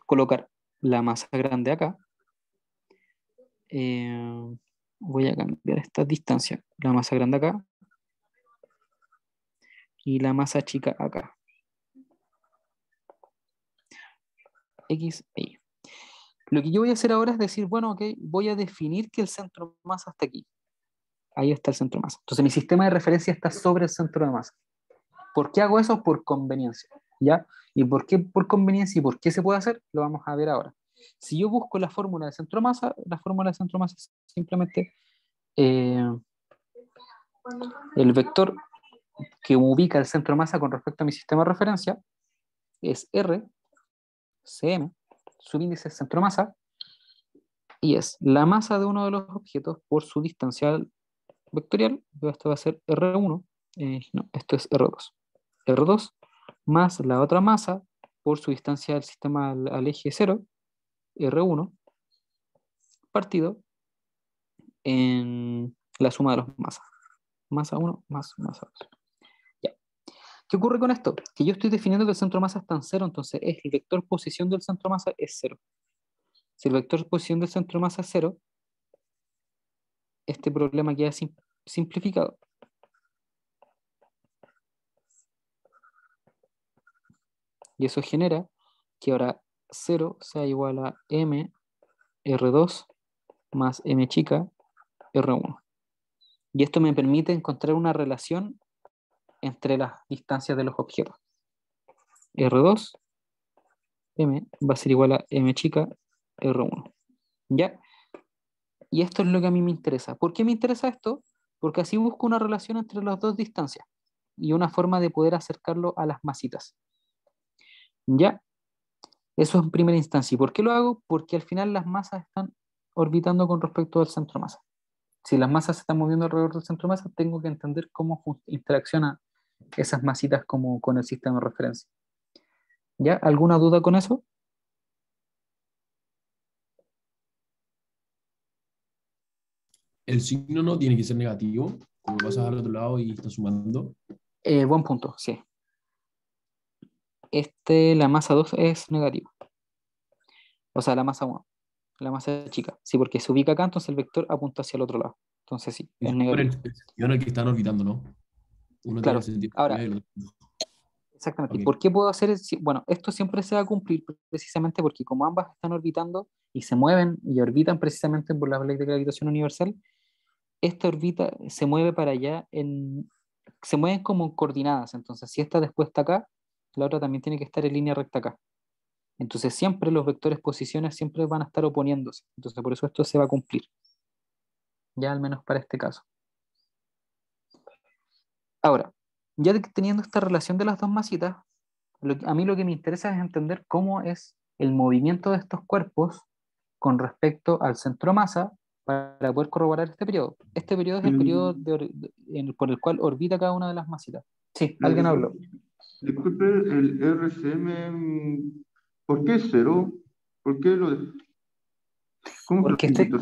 colocar la masa grande acá. Voy a cambiar esta distancia, la masa grande acá y la masa chica acá. X e Y. Lo que yo voy a hacer ahora es decir, bueno, ok, voy a definir que el centro de masa está aquí. Ahí está el centro de masa. Entonces mi sistema de referencia está sobre el centro de masa. ¿Por qué hago eso? Por conveniencia, ¿ya? ¿Y por qué por conveniencia y por qué se puede hacer? Lo vamos a ver ahora. Si yo busco la fórmula de centro de masa, la fórmula de centro de masa es simplemente el vector que ubica el centro de masa con respecto a mi sistema de referencia es R, Cm, subíndice centro de masa, y es la masa de uno de los objetos por su distancia vectorial. Esto va a ser R1, no, esto es R2. R2 más la otra masa por su distancia del sistema al eje 0, R1, partido en la suma de los masas. Masa 1 más masa 2. Ya. ¿Qué ocurre con esto? Que yo estoy definiendo que el centro de masa está en 0, entonces el vector posición del centro de masa es 0. Si el vector posición del centro de masa es 0, este problema queda simplificado. Y eso genera que ahora 0 sea igual a m R2 más m chica R1. Y esto me permite encontrar una relación entre las distancias de los objetos. R2, m va a ser igual a m chica R1. ¿Ya? Y esto es lo que a mí me interesa. ¿Por qué me interesa esto? Porque así busco una relación entre las dos distancias y una forma de poder acercarlo a las masitas. ¿Ya? Eso en primera instancia. ¿Y por qué lo hago? Porque al final las masas están orbitando con respecto al centro de masa. Si las masas se están moviendo alrededor del centro de masa, tengo que entender cómo interacciona esas masitas como con el sistema de referencia. ¿Ya? ¿Alguna duda con eso? El signo no tiene que ser negativo, como pasas al otro lado y estás sumando. Buen punto, sí. La masa 2 es negativa. O sea, la masa 1. La masa chica. Sí, porque se ubica acá, entonces el vector apunta hacia el otro lado. Entonces sí, es Es negativo. el sentido en el que están orbitando, ¿no? Uno tiene Claro. el sentido Ahora, y el otro. exactamente. ¿Y Ok. por qué puedo hacer? Bueno, esto siempre se va a cumplir precisamente porque como ambas están orbitando y se mueven y orbitan precisamente por la ley de gravitación universal, esta órbita se mueve para allá, se mueven como coordinadas. Entonces, si esta después está acá, la otra también tiene que estar en línea recta acá. Entonces, siempre los vectores posiciones siempre van a estar oponiéndose. Entonces, por eso esto se va a cumplir. Ya al menos para este caso. Ahora, ya teniendo esta relación de las dos masitas, a mí lo que me interesa es entender cómo es el movimiento de estos cuerpos con respecto al centro de masa para poder corroborar este periodo. Este periodo es el periodo por el cual orbita cada una de las masitas. Sí, alguien habló. Disculpe, el RCM, ¿por qué es 0? ¿Por qué ¿Cómo que lo necesito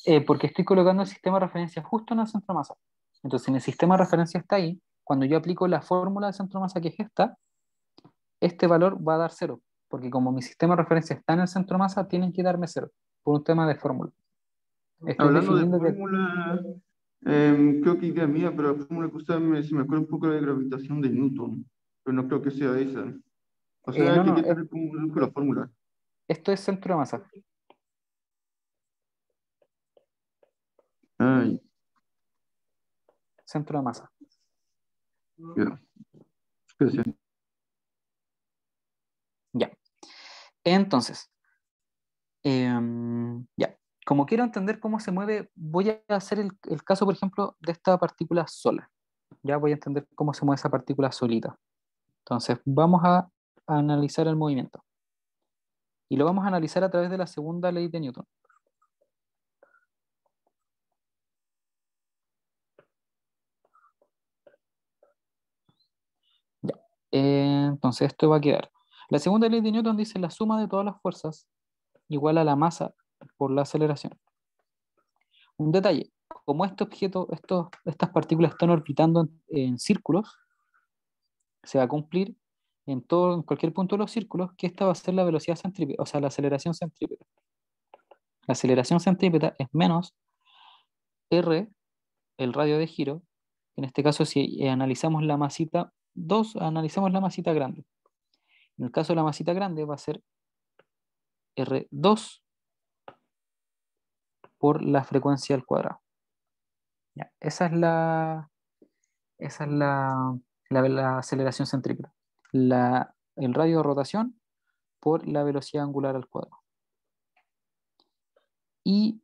0? Porque estoy colocando el sistema de referencia justo en el centro de masa. Entonces, en el sistema de referencia está ahí. Cuando yo aplico la fórmula del centro de masa que es esta, este valor va a dar 0. Porque como mi sistema de referencia está en el centro de masa, tienen que darme 0 por un tema de fórmula. Estoy Hablando de definiendo que... fórmula, creo que idea mía, pero la fórmula que usted se me acuerda un poco de gravitación de Newton, pero no creo que sea esa. O sea, no, que no, hay que tener como la fórmula. esto es centro de masa. Ay, Centro de masa. ya. Gracias. Ya. Entonces, ya. Como quiero entender cómo se mueve, voy a hacer el caso, por ejemplo, de esta partícula sola. Ya voy a entender cómo se mueve esa partícula solita. Entonces, vamos a analizar el movimiento. Y lo vamos a analizar a través de la segunda ley de Newton. Ya. Entonces, esto va a quedar. La segunda ley de Newton dice la suma de todas las fuerzas igual a la masa por la aceleración. Un detalle, como este objeto, estas partículas están orbitando en círculos, se va a cumplir en cualquier punto de los círculos que esta va a ser la velocidad centrípeta, o sea, la aceleración centrípeta. La aceleración centrípeta es menos R, el radio de giro. En este caso, si analizamos la masita 2, analizamos la masita grande. En el caso de la masita grande va a ser R2 por la frecuencia al cuadrado. Ya, esa es la aceleración centrípeta. El radio de rotación por la velocidad angular al cuadrado. Y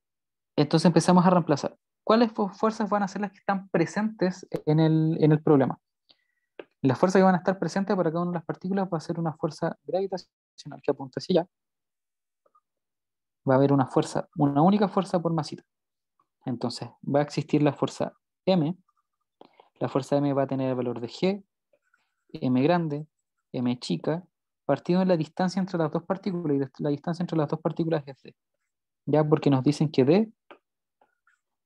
entonces empezamos a reemplazar. ¿Cuáles fuerzas van a ser las que están presentes en el problema? Las fuerzas que van a estar presentes para cada una de las partículas va a ser una fuerza gravitacional que apunta hacia allá. Va a haber una única fuerza por masita. Entonces va a existir la fuerza M. La fuerza M va a tener el valor de G, M grande, M chica, partido en la distancia entre las dos partículas, y la distancia entre las dos partículas es D. Ya porque nos dicen que D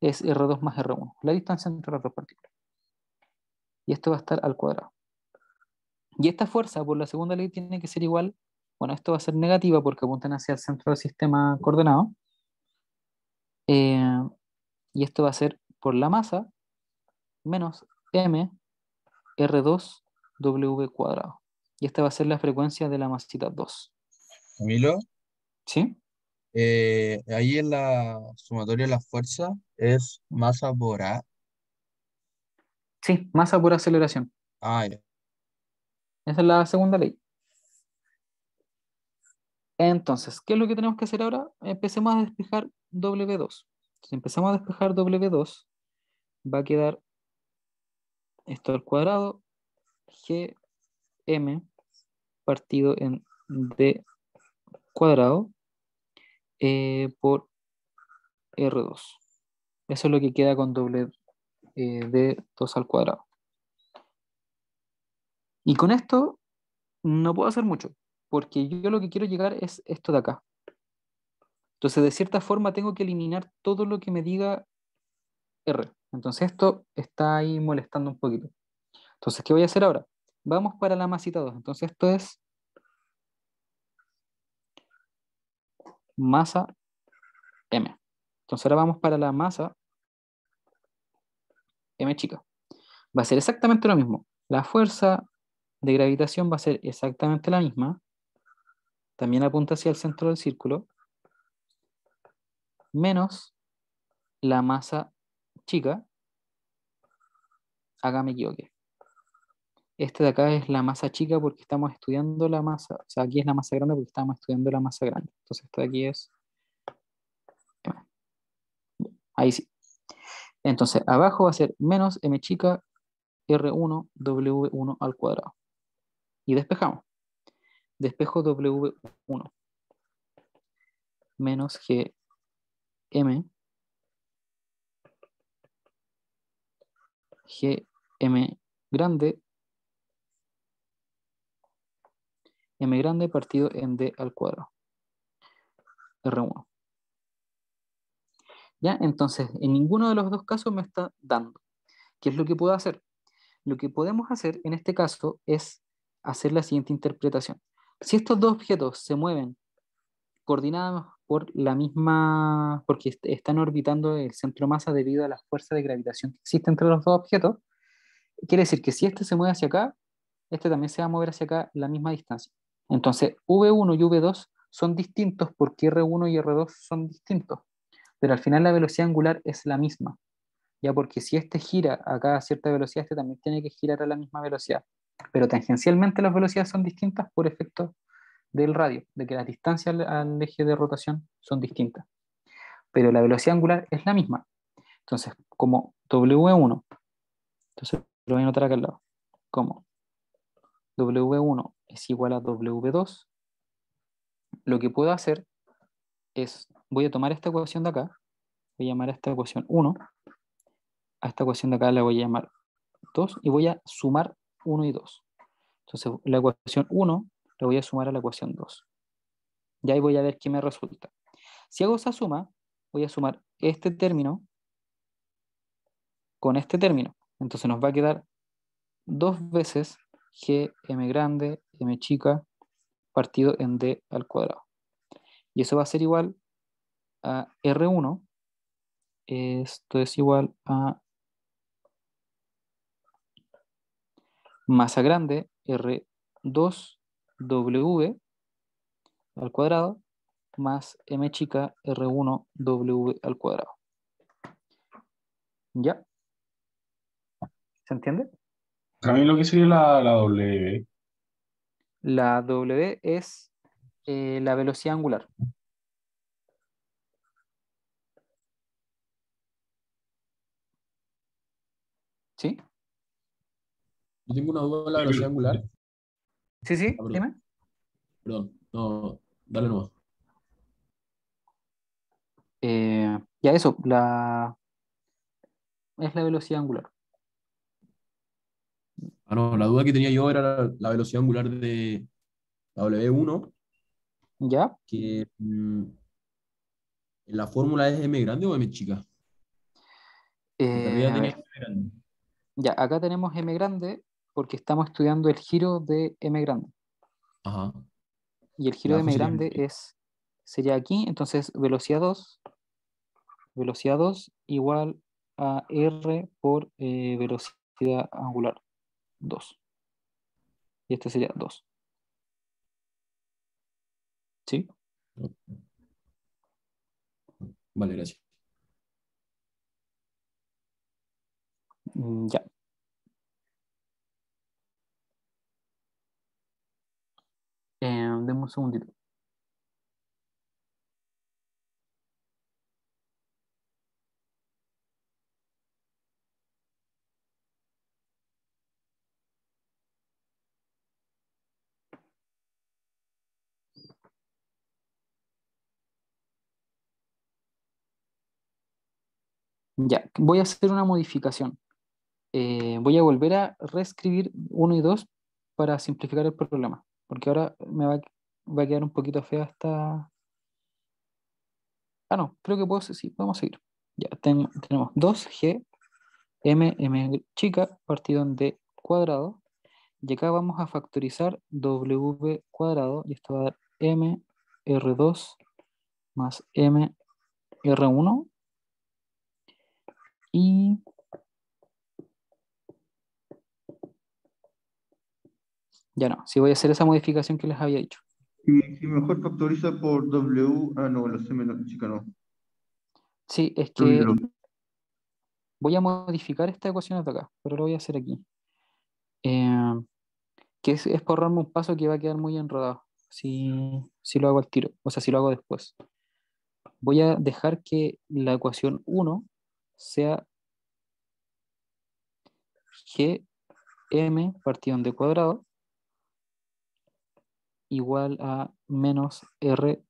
es R2 más R1, la distancia entre las dos partículas. Y esto va a estar al cuadrado. Y esta fuerza, por la segunda ley, tiene que ser igual, bueno, esto va a ser negativa porque apuntan hacia el centro del sistema coordenado. Y esto va a ser por la masa menos M R2 W cuadrado. Y esta va a ser la frecuencia de la masita 2. Camilo, ¿Sí? ahí en la sumatoria de las fuerzas es masa por A. Sí, masa por aceleración. Ah, ya. Esa es la segunda ley. Entonces, ¿qué es lo que tenemos que hacer ahora? Empecemos a despejar W2. Entonces, empezamos a despejar W2. Va a quedar esto al cuadrado, Gm partido en D cuadrado por R2. Eso es lo que queda con D2 al cuadrado. Y con esto no puedo hacer mucho, porque yo lo que quiero llegar es esto de acá. Entonces, de cierta forma, tengo que eliminar todo lo que me diga R. Entonces, esto está ahí molestando un poquito. Entonces, ¿qué voy a hacer ahora? Vamos para la masita 2. Entonces, esto es masa M. Entonces, ahora vamos para la masa M chica. Va a ser exactamente lo mismo. La fuerza de gravitación va a ser exactamente la misma. También apunta hacia el centro del círculo. Menos la masa chica. Acá me equivoqué. Este de acá es la masa chica porque estamos estudiando la masa. O sea, aquí es la masa grande porque estamos estudiando la masa grande. Entonces, esto de aquí es M. Ahí sí. Entonces, abajo va a ser menos M chica R1 W1 al cuadrado. Y despejamos. Despejo W1 menos GM grande M grande partido en D al cuadrado. R1. ¿Ya? Entonces, en ninguno de los dos casos me está dando. ¿Qué es lo que puedo hacer? Lo que podemos hacer en este caso es hacer la siguiente interpretación. Si estos dos objetos se mueven coordinados por la misma, porque están orbitando el centro masa debido a la fuerza de gravitación que existe entre los dos objetos, quiere decir que si este se mueve hacia acá, este también se va a mover hacia acá la misma distancia. Entonces, V1 y V2 son distintos porque R1 y R2 son distintos, pero al final la velocidad angular es la misma, ya porque si este gira acá a cierta velocidad, este también tiene que girar a la misma velocidad, pero tangencialmente las velocidades son distintas por efecto del radio, de que las distancias al eje de rotación son distintas, pero la velocidad angular es la misma. Entonces, como W1, entonces lo voy a anotar acá al lado, como W1 es igual a W2, lo que puedo hacer es, voy a tomar esta ecuación de acá, voy a llamar a esta ecuación 1, a esta ecuación de acá la voy a llamar 2 y voy a sumar 1 y 2. Entonces la ecuación 1 la voy a sumar a la ecuación 2. Y ahí voy a ver qué me resulta. Si hago esa suma, voy a sumar este término con este término. Entonces nos va a quedar 2 veces G, M grande, M chica, partido en D al cuadrado. Y eso va a ser igual a R1. Esto es igual a masa grande R2W al cuadrado más M chica R1W al cuadrado. ¿Ya? ¿Se entiende? Camilo, ¿qué sería la W? La W es la velocidad angular. ¿Sí? Yo tengo una duda de la velocidad angular. Sí, sí, Perdón, dime. perdón. No, dale nomás. Ya eso, es la velocidad angular. Ah, no, la duda que tenía yo era la velocidad angular de la W1, ¿Ya? que la fórmula es M grande o M chica. Porque arriba A tenía ver, M grande. ya, acá tenemos M grande porque estamos estudiando el giro de M grande. Ajá. Y el Y giro de abajo M sería grande sería aquí, entonces velocidad 2 igual a R por velocidad angular 2. Y este sería 2. ¿Sí? Vale, gracias. Ya. Deme un segundito. Ya, voy a hacer una modificación. Voy a volver a reescribir 1 y 2 para simplificar el problema, porque ahora va a quedar un poquito fea esta... Ah, no, creo que sí, podemos seguir. Ya, tenemos 2G, M chica, partido en D cuadrado, y acá vamos a factorizar W cuadrado, y esto va a dar M R2 más M R1, y ya no, si voy a hacer esa modificación que les había dicho. Y mejor factoriza por W. Ah, no, la C menos chica no. Sí, es que Olvídalo. voy a modificar esta ecuación de acá, pero lo voy a hacer aquí. Que es por ahorrarme un paso que va a quedar muy enredado si lo hago al tiro, o sea, si lo hago después. Voy a dejar que la ecuación 1 sea Gm partido en D cuadrado igual a menos R,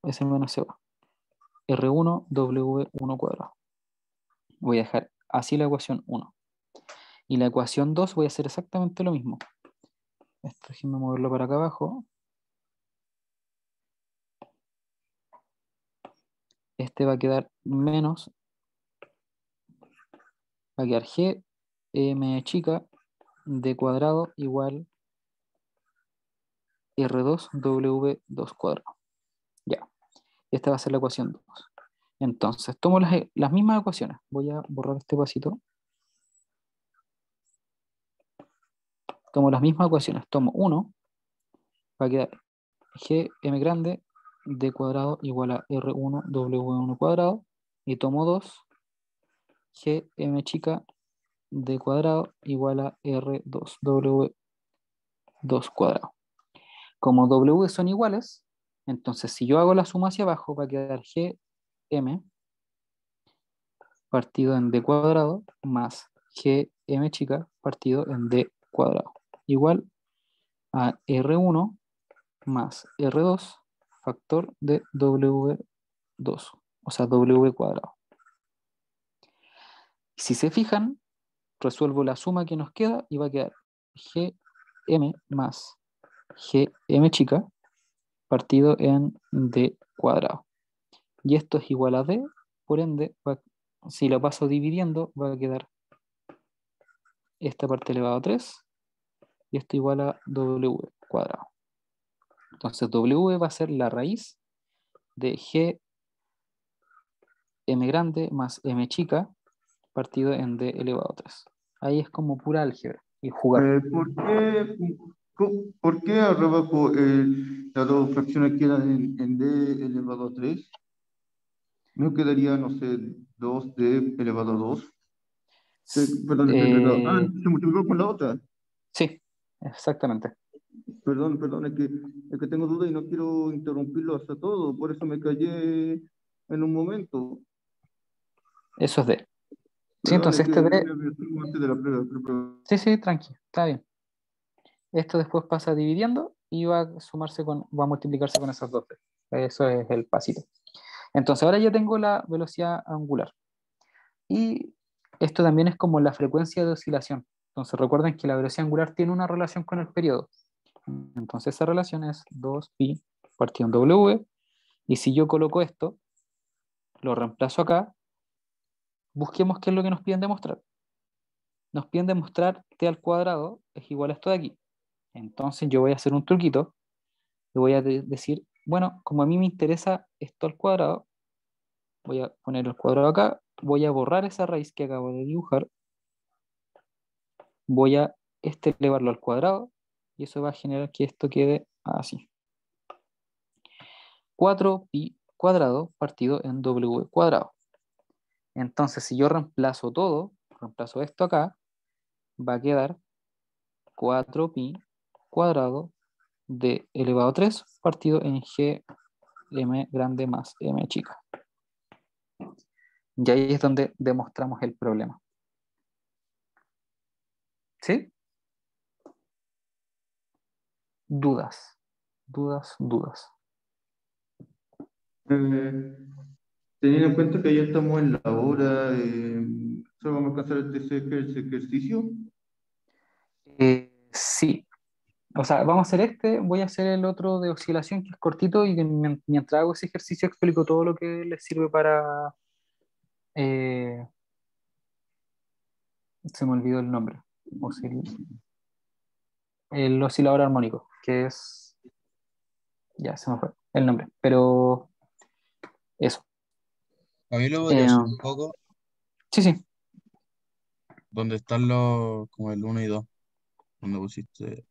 S menos C va, R1 W1 cuadrado. Voy a dejar así la ecuación 1. Y la ecuación 2 voy a hacer exactamente lo mismo. Esto, déjenme moverlo para acá abajo. Este va a quedar menos, va a quedar G, M chica, D cuadrado igual R2W2 cuadrado. Ya, esta va a ser la ecuación 2. Entonces, tomo las mismas ecuaciones. Voy a borrar este pasito. Tomo las mismas ecuaciones. Tomo 1, va a quedar G, M grande, D cuadrado igual a R1W1 cuadrado. Y tomo 2, G, M chica, D cuadrado igual a R2W2 cuadrado. Como W son iguales, entonces si yo hago la suma hacia abajo va a quedar Gm partido en D cuadrado más Gm chica partido en d cuadrado, igual a R1 más R2 factor de W2, o sea, W cuadrado. Si se fijan, resuelvo la suma que nos queda y va a quedar Gm más Gm chica partido en d cuadrado. Y esto es igual a d, por ende, si lo paso dividiendo, va a quedar esta parte elevado a 3 y esto igual a w cuadrado. Entonces w va a ser la raíz de g m grande más m chica partido en d elevado a 3. Ahí es como pura álgebra y jugar. ¿Por qué abajo las dos fracciones quedan en d elevado a 3? ¿No quedaría, no sé, 2d elevado a 2? Perdón, estoy enredado. Se multiplicó con la otra. Sí, exactamente. Perdón, es que tengo duda y no quiero interrumpirlo hasta todo, por eso me callé en un momento. Eso es d. Sí, Perdón, entonces es que este d... antes de la prueba. Sí, tranqui, está bien. Esto después pasa dividiendo y va a sumarse va a multiplicarse con esas dos d. Eso es el pasito. Entonces ahora ya tengo la velocidad angular. Y esto también es como la frecuencia de oscilación. Entonces recuerden que la velocidad angular tiene una relación con el periodo. Entonces esa relación es 2pi partido en w. Y si yo coloco esto, lo reemplazo acá, busquemos qué es lo que nos piden demostrar. Nos piden demostrar t al cuadrado es igual a esto de aquí. Entonces yo voy a hacer un truquito. Le voy a decir, bueno, como a mí me interesa esto al cuadrado, voy a poner el cuadrado acá, voy a borrar esa raíz que acabo de dibujar, voy a elevarlo al cuadrado, y eso va a generar que esto quede así. 4pi cuadrado partido en w cuadrado. Entonces, si yo reemplazo todo, reemplazo esto acá, va a quedar 4pi cuadrado de elevado a 3 partido en g m grande más m chica. Y ahí es donde demostramos el problema. ¿Sí? Dudas. Teniendo en cuenta que ya estamos en la hora, ¿solo vamos a alcanzar ese ejercicio? Sí. O sea, vamos a hacer voy a hacer el otro de oscilación que es cortito y que mientras hago ese ejercicio explico todo lo que les sirve para... se me olvidó el nombre. El oscilador armónico, que es... Ya, se me fue el nombre, pero eso. A mí lo podría hacer un poco, Sí. donde están los, como el 1 y 2, donde pusiste.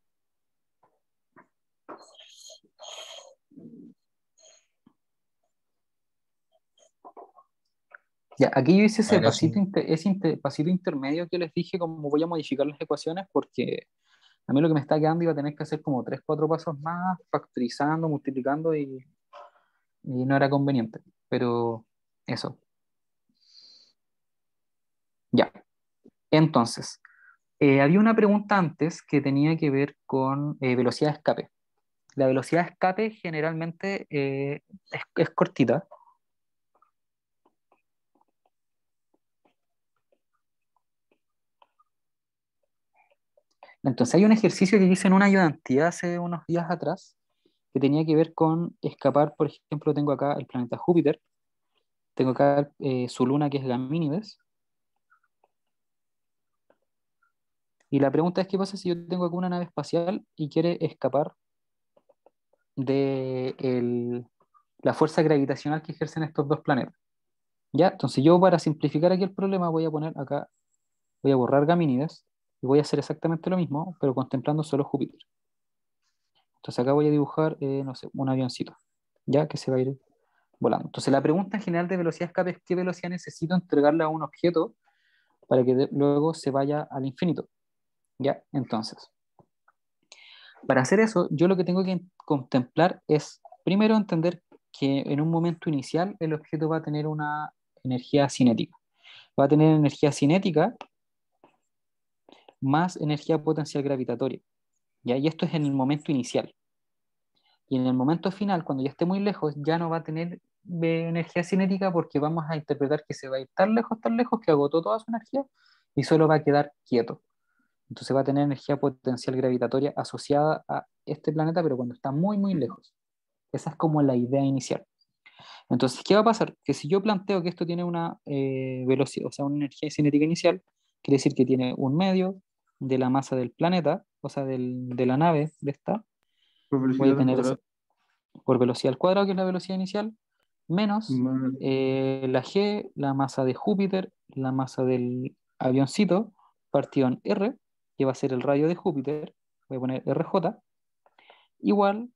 Ya, aquí yo hice ese Ahora sí. pasito intermedio que les dije cómo voy a modificar las ecuaciones porque a mí lo que me está quedando iba a tener que hacer como 3, 4 pasos más, factorizando, multiplicando y no era conveniente. Pero eso. Ya. Entonces, había una pregunta antes que tenía que ver con velocidad de escape. La velocidad de escape generalmente es cortita. Entonces hay un ejercicio que hice en una ayudantía hace unos días atrás que tenía que ver con escapar, por ejemplo, tengo acá el planeta Júpiter, tengo acá su luna que es Gamínides, y la pregunta es qué pasa si yo tengo acá una nave espacial y quiere escapar de la fuerza gravitacional que ejercen estos dos planetas. ¿Ya? Entonces yo para simplificar aquí el problema voy a poner acá, voy a borrar Gamínides y voy a hacer exactamente lo mismo, pero contemplando solo Júpiter. Entonces acá voy a dibujar, no sé, un avioncito, ya que se va a ir volando. Entonces la pregunta en general de velocidad de escape es qué velocidad necesito entregarle a un objeto para que luego se vaya al infinito. ¿Ya? Entonces, para hacer eso, yo lo que tengo que contemplar es, primero, entender que en un momento inicial el objeto va a tener una energía cinética. Va a tener energía cinética más energía potencial gravitatoria. ¿Ya? Y esto es en el momento inicial. Y en el momento final, cuando ya esté muy lejos, ya no va a tener energía cinética porque vamos a interpretar que se va a ir tan lejos que agotó toda su energía y solo va a quedar quieto. Entonces va a tener energía potencial gravitatoria asociada a este planeta, pero cuando está muy, muy lejos. Esa es como la idea inicial. Entonces, ¿qué va a pasar? Que si yo planteo que esto tiene una velocidad, o sea, una energía cinética inicial, quiere decir que tiene un medio de la masa del planeta, o sea, de la nave de esta, Por voy a velocidad al tener cuadrado. por velocidad al cuadrado, que es la velocidad inicial, menos Más la G, la masa de Júpiter, la masa del avioncito, partido en R, que va a ser el radio de Júpiter, voy a poner RJ, igual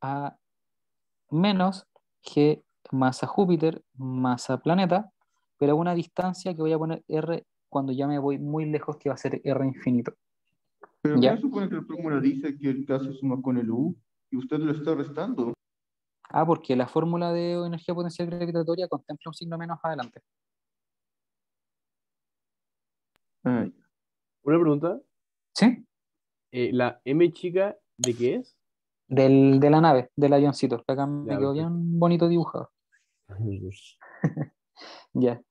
a menos G masa Júpiter, masa planeta, pero a una distancia que voy a poner R cuando ya me voy muy lejos, que va a ser R infinito. Pero ¿qué ¿Ya? no supone que la fórmula dice que el K se suma con el U y usted lo está restando? Ah, porque la fórmula de energía potencial gravitatoria contempla un signo menos adelante. Ay, Una pregunta. ¿Sí? ¿La M chica de qué es? De la nave, del avioncito. Acá me Ya, quedó perfecto. bien bonito dibujado. Ya.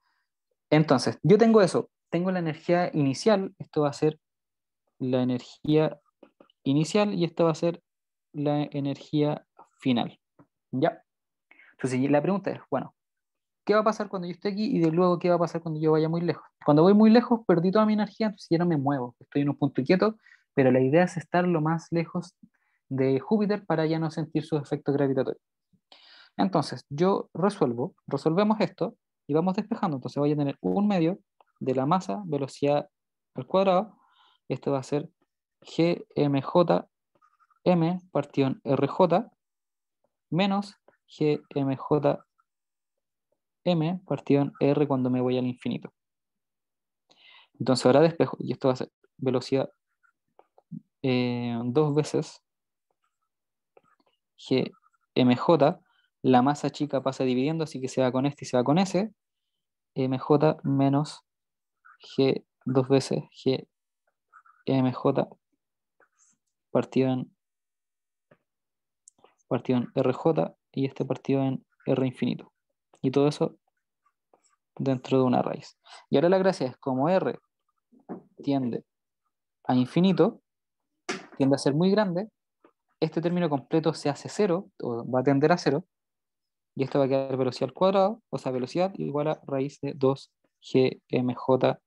Entonces, yo tengo eso. Tengo la energía inicial. Esto va a ser la energía inicial y esto va a ser la energía final. ¿Ya? Entonces, la pregunta es, bueno, ¿qué va a pasar cuando yo esté aquí y de luego qué va a pasar cuando yo vaya muy lejos? Cuando voy muy lejos, perdí toda mi energía, entonces ya no me muevo. Estoy en un punto quieto, pero la idea es estar lo más lejos de Júpiter para ya no sentir sus efectos gravitatorios. Entonces, resolvemos esto y vamos despejando. Entonces voy a tener un medio de la masa, velocidad al cuadrado. Esto va a ser gmj m partido en rj menos gmj m partido en r cuando me voy al infinito. Entonces ahora despejo y esto va a ser velocidad dos veces gmj. La masa chica pasa dividiendo, así que se va con este y se va con ese. mj menos G dos veces GMJ partido en RJ y este partido en R infinito. Y todo eso dentro de una raíz. Y ahora la gracia es como R tiende a infinito, tiende a ser muy grande, este término completo se hace cero, o va a tender a cero, y esto va a quedar velocidad al cuadrado, o sea, velocidad igual a raíz de 2GMJ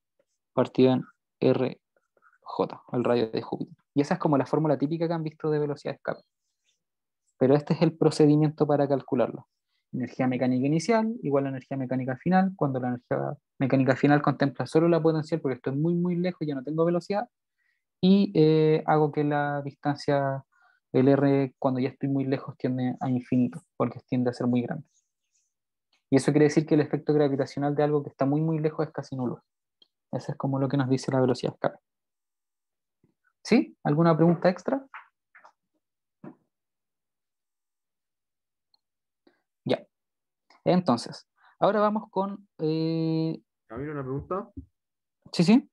partido en RJ, el radio de Júpiter. Y esa es como la fórmula típica que han visto de velocidad de escape. Pero este es el procedimiento para calcularlo. Energía mecánica inicial igual a energía mecánica final, cuando la energía mecánica final contempla solo la potencial porque estoy muy muy lejos y ya no tengo velocidad, y hago que la distancia, el R, cuando ya estoy muy lejos tiende a infinito, porque tiende a ser muy grande. Y eso quiere decir que el efecto gravitacional de algo que está muy muy lejos es casi nulo. Eso es como lo que nos dice la velocidad de escape. ¿Sí? ¿Alguna pregunta extra? Ya. Entonces, ahora vamos con... Camilo, una pregunta. sí, sí,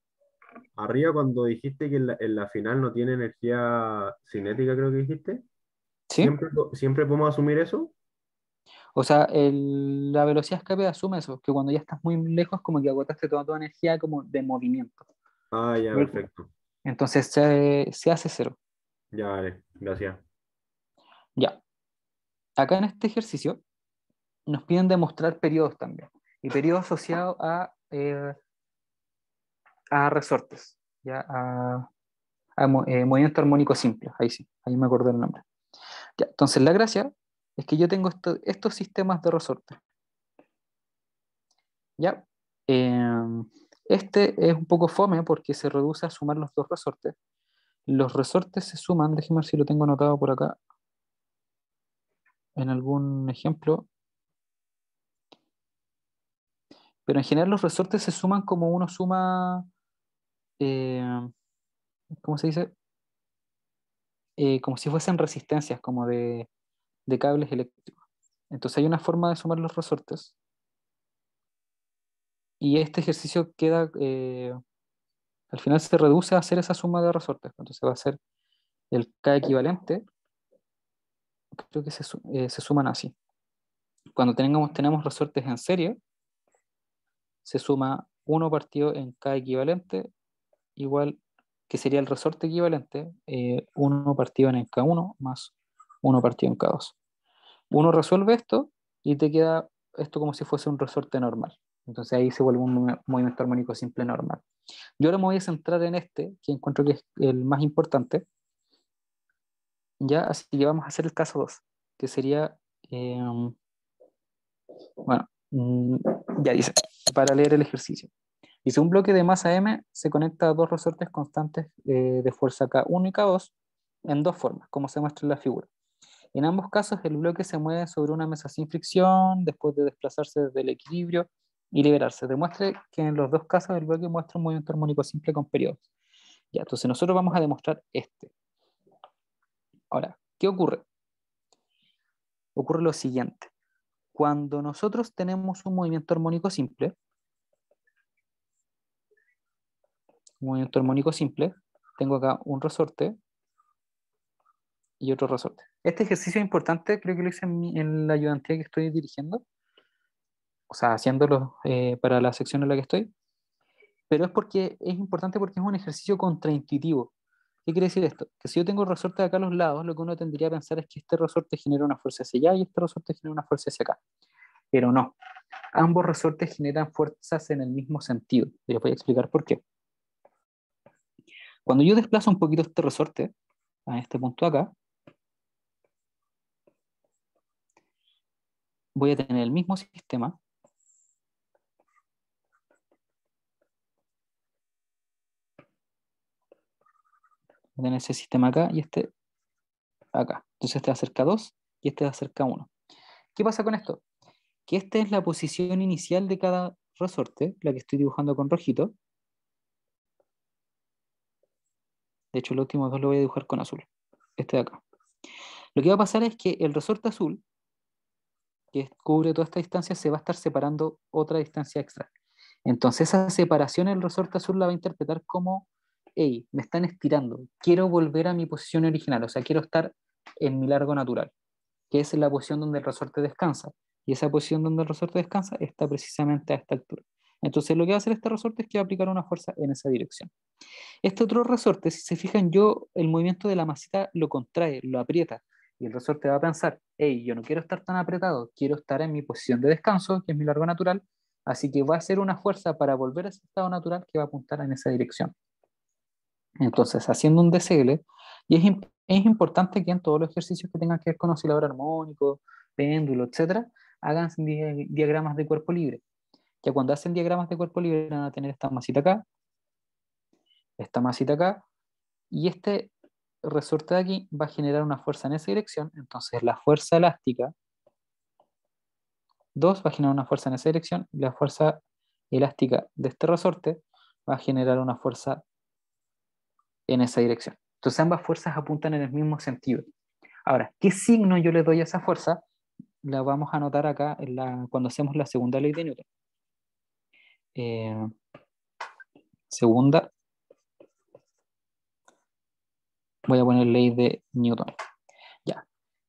Arriba, cuando dijiste que en la final no tiene energía cinética, creo que dijiste, sí. ¿siempre podemos asumir eso? O sea, la velocidad de escape asume eso, que cuando ya estás muy lejos, como que agotaste toda tu energía como de movimiento. Ah, ya, perfecto. Entonces se hace cero. Ya, vale, gracias. Ya. Acá en este ejercicio nos piden demostrar periodos también. Y periodos asociados a resortes, ¿ya? A movimiento armónico simple. Ahí sí, ahí me acordé el nombre. Ya, entonces la gracia es que yo tengo estos sistemas de resortes. ¿Ya? Este es un poco fome porque se reduce a sumar los dos resortes. Los resortes se suman, déjeme ver si lo tengo anotado por acá en algún ejemplo, pero en general los resortes se suman como uno suma, eh, ¿cómo se dice? Como si fuesen resistencias, como de cables eléctricos. Entonces hay una forma de sumar los resortes y este ejercicio queda al final se reduce a hacer esa suma de resortes. Entonces va a ser el K equivalente, creo que se suman así. Cuando tenemos resortes en serie, se suma 1 partido en K equivalente, igual que sería el resorte equivalente, 1 partido en K1 más 1 partido en K2. Uno resuelve esto y te queda esto como si fuese un resorte normal. Entonces ahí se vuelve un movimiento armónico simple normal. Yo ahora me voy a centrar en este, que encuentro que es el más importante. Ya, así que vamos a hacer el caso 2, que sería, bueno, ya dice, para leer el ejercicio. Dice, un bloque de masa M se conecta a dos resortes constantes de fuerza K1 y K2 en dos formas, como se muestra en la figura. En ambos casos, el bloque se mueve sobre una mesa sin fricción, después de desplazarse desde el equilibrio y liberarse. Demuestre que en los dos casos el bloque muestra un movimiento armónico simple con periodos. Ya, entonces nosotros vamos a demostrar este. Ahora, ¿qué ocurre? Ocurre lo siguiente. Cuando nosotros tenemos un movimiento armónico simple, tengo acá un resorte y otro resorte. Este ejercicio es importante, creo que lo hice en la ayudantía que estoy dirigiendo, o sea, haciéndolo para la sección en la que estoy, pero es importante porque es un ejercicio contraintuitivo. ¿Qué quiere decir esto? Que si yo tengo el resorte acá a los lados, lo que uno tendría que pensar es que este resorte genera una fuerza hacia allá y este resorte genera una fuerza hacia acá. Pero no. Ambos resortes generan fuerzas en el mismo sentido. Y les voy a explicar por qué. Cuando yo desplazo un poquito este resorte, a este punto acá, voy a tener el mismo sistema. Voy a tener ese sistema acá y este acá. Entonces este va a ser K2 y este va a ser K1. ¿Qué pasa con esto? Que esta es la posición inicial de cada resorte, la que estoy dibujando con rojito. De hecho, los últimos dos lo voy a dibujar con azul. Este de acá. Lo que va a pasar es que el resorte azul, que cubre toda esta distancia, se va a estar separando otra distancia extra. Entonces esa separación el resorte azul la va a interpretar como, hey, me están estirando, quiero volver a mi posición original, o sea, quiero estar en mi largo natural, que es la posición donde el resorte descansa. Y esa posición donde el resorte descansa está precisamente a esta altura. Entonces lo que va a hacer este resorte es que va a aplicar una fuerza en esa dirección. Este otro resorte, si se fijan, el movimiento de la masita lo contrae, lo aprieta, y el resorte va a pensar, hey, yo no quiero estar tan apretado, quiero estar en mi posición de descanso, que es mi largo natural, así que va a hacer una fuerza para volver a ese estado natural que va a apuntar en esa dirección. Entonces, haciendo un DCL, y es importante que en todos los ejercicios que tengan que ver con oscilador armónico, péndulo, etc., hagan diagramas de cuerpo libre. Ya cuando hacen diagramas de cuerpo libre van a tener esta masita acá, y este resorte de aquí va a generar una fuerza en esa dirección. Entonces la fuerza elástica 2 va a generar una fuerza en esa dirección, y la fuerza elástica de este resorte va a generar una fuerza en esa dirección. Entonces ambas fuerzas apuntan en el mismo sentido. Ahora, ¿qué signo yo le doy a esa fuerza? La vamos a anotar acá cuando hacemos la segunda ley de Newton. Segunda, voy a poner ley de Newton. Ya.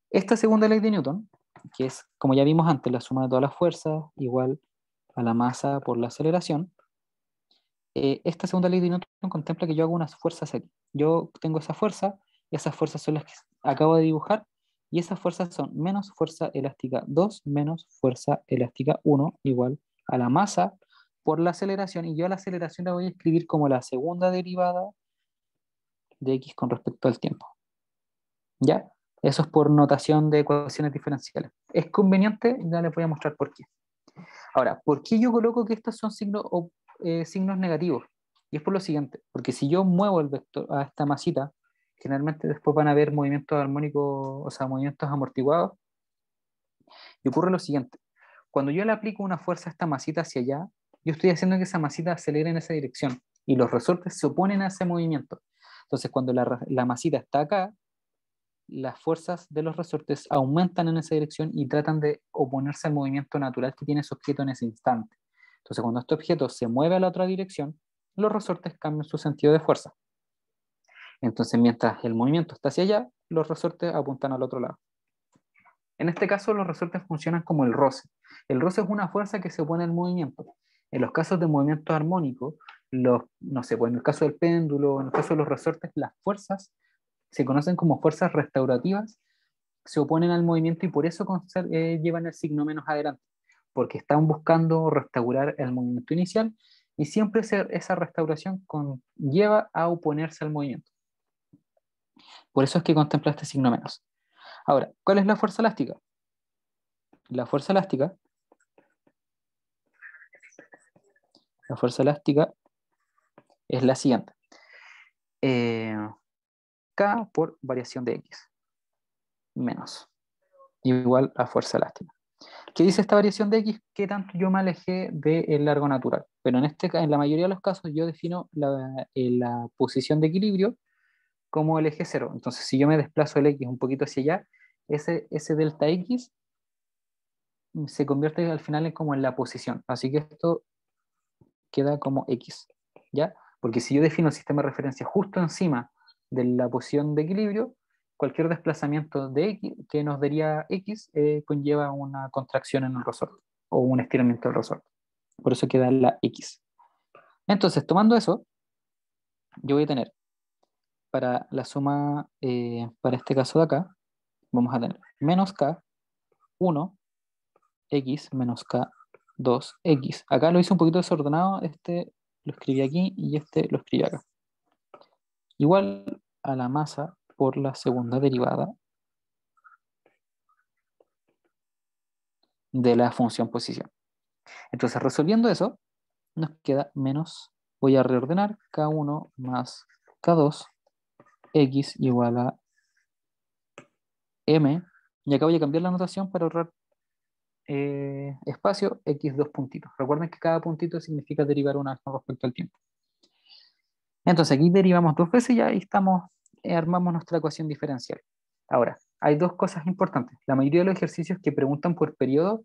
Esta segunda ley de Newton, que es, como ya vimos antes, la suma de todas las fuerzas igual a la masa por la aceleración, esta segunda ley de Newton contempla que yo hago unas fuerzas aquí. Yo tengo esa fuerza, esas fuerzas son las que acabo de dibujar, y esas fuerzas son menos fuerza elástica 2 menos fuerza elástica 1 igual a la masa por la aceleración, y yo a la aceleración la voy a escribir como la segunda derivada de x con respecto al tiempo. ¿Ya? Eso es por notación de ecuaciones diferenciales. ¿Es conveniente? Ya les voy a mostrar por qué. Ahora, ¿por qué yo coloco que estos son signos negativos? Y es por lo siguiente, porque si yo muevo el vector a esta masita, generalmente después van a haber movimientos armónicos, o sea, movimientos amortiguados, y ocurre lo siguiente. Cuando yo le aplico una fuerza a esta masita hacia allá, yo estoy haciendo que esa masita acelere en esa dirección, y los resortes se oponen a ese movimiento. Entonces, cuando la masita está acá, las fuerzas de los resortes aumentan en esa dirección y tratan de oponerse al movimiento natural que tiene ese objeto en ese instante. Entonces, cuando este objeto se mueve a la otra dirección, los resortes cambian su sentido de fuerza. Entonces, mientras el movimiento está hacia allá, los resortes apuntan al otro lado. En este caso, los resortes funcionan como el roce. El roce es una fuerza que se opone al movimiento. En los casos de movimientos armónicos, no sé, pues en el caso del péndulo, en el caso de los resortes, las fuerzas se conocen como fuerzas restaurativas, se oponen al movimiento y por eso llevan el signo menos adelante, porque están buscando restaurar el movimiento inicial y siempre esa restauración lleva a oponerse al movimiento. Por eso es que contempla este signo menos. Ahora, ¿cuál es la fuerza elástica? La fuerza elástica es la siguiente. K por variación de X menos igual a fuerza elástica. ¿Qué dice esta variación de X? ¿Qué tanto yo me alejé del largo natural? Pero en la mayoría de los casos yo defino la posición de equilibrio como el eje cero. Entonces, si yo me desplazo el X un poquito hacia allá, ese delta X se convierte al final como en la posición. Así que esto queda como X, ¿ya? Porque si yo defino el sistema de referencia justo encima de la posición de equilibrio, cualquier desplazamiento de X que nos daría X conlleva una contracción en el resorte o un estiramiento del resorte. Por eso queda la X. Entonces, tomando eso, yo voy a tener para la suma, para este caso de acá, vamos a tener menos K1, X menos K2, X. Acá lo hice un poquito desordenado, este lo escribí aquí y este lo escribí acá. Igual a la masa por la segunda derivada de la función posición. Entonces, resolviendo eso, nos queda menos, voy a reordenar K1 más K2, X igual a M, y acá voy a cambiar la notación para ahorrar espacio, X dos puntitos. Recuerden que cada puntito significa derivar una con respecto al tiempo. Entonces aquí derivamos dos veces y ahí armamos nuestra ecuación diferencial. Ahora, hay dos cosas importantes. La mayoría de los ejercicios que preguntan por periodo,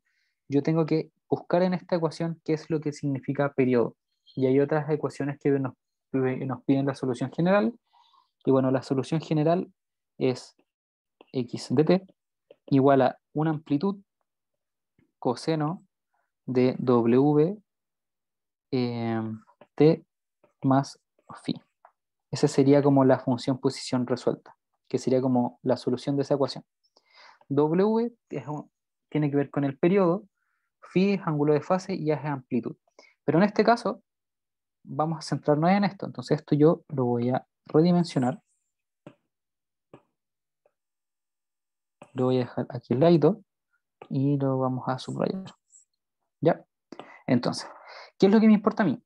yo tengo que buscar en esta ecuación qué es lo que significa periodo. Y hay otras ecuaciones que nos piden la solución general. Y bueno, la solución general es x de t igual a una amplitud coseno de w t más phi. Esa sería como la función posición resuelta, que sería como la solución de esa ecuación. W tiene que ver con el periodo, phi es ángulo de fase y A es amplitud. Pero en este caso, vamos a centrarnos en esto. Entonces esto yo lo voy a redimensionar. Lo voy a dejar aquí al lado y lo vamos a subrayar. ¿Ya? Entonces, ¿qué es lo que me importa a mí?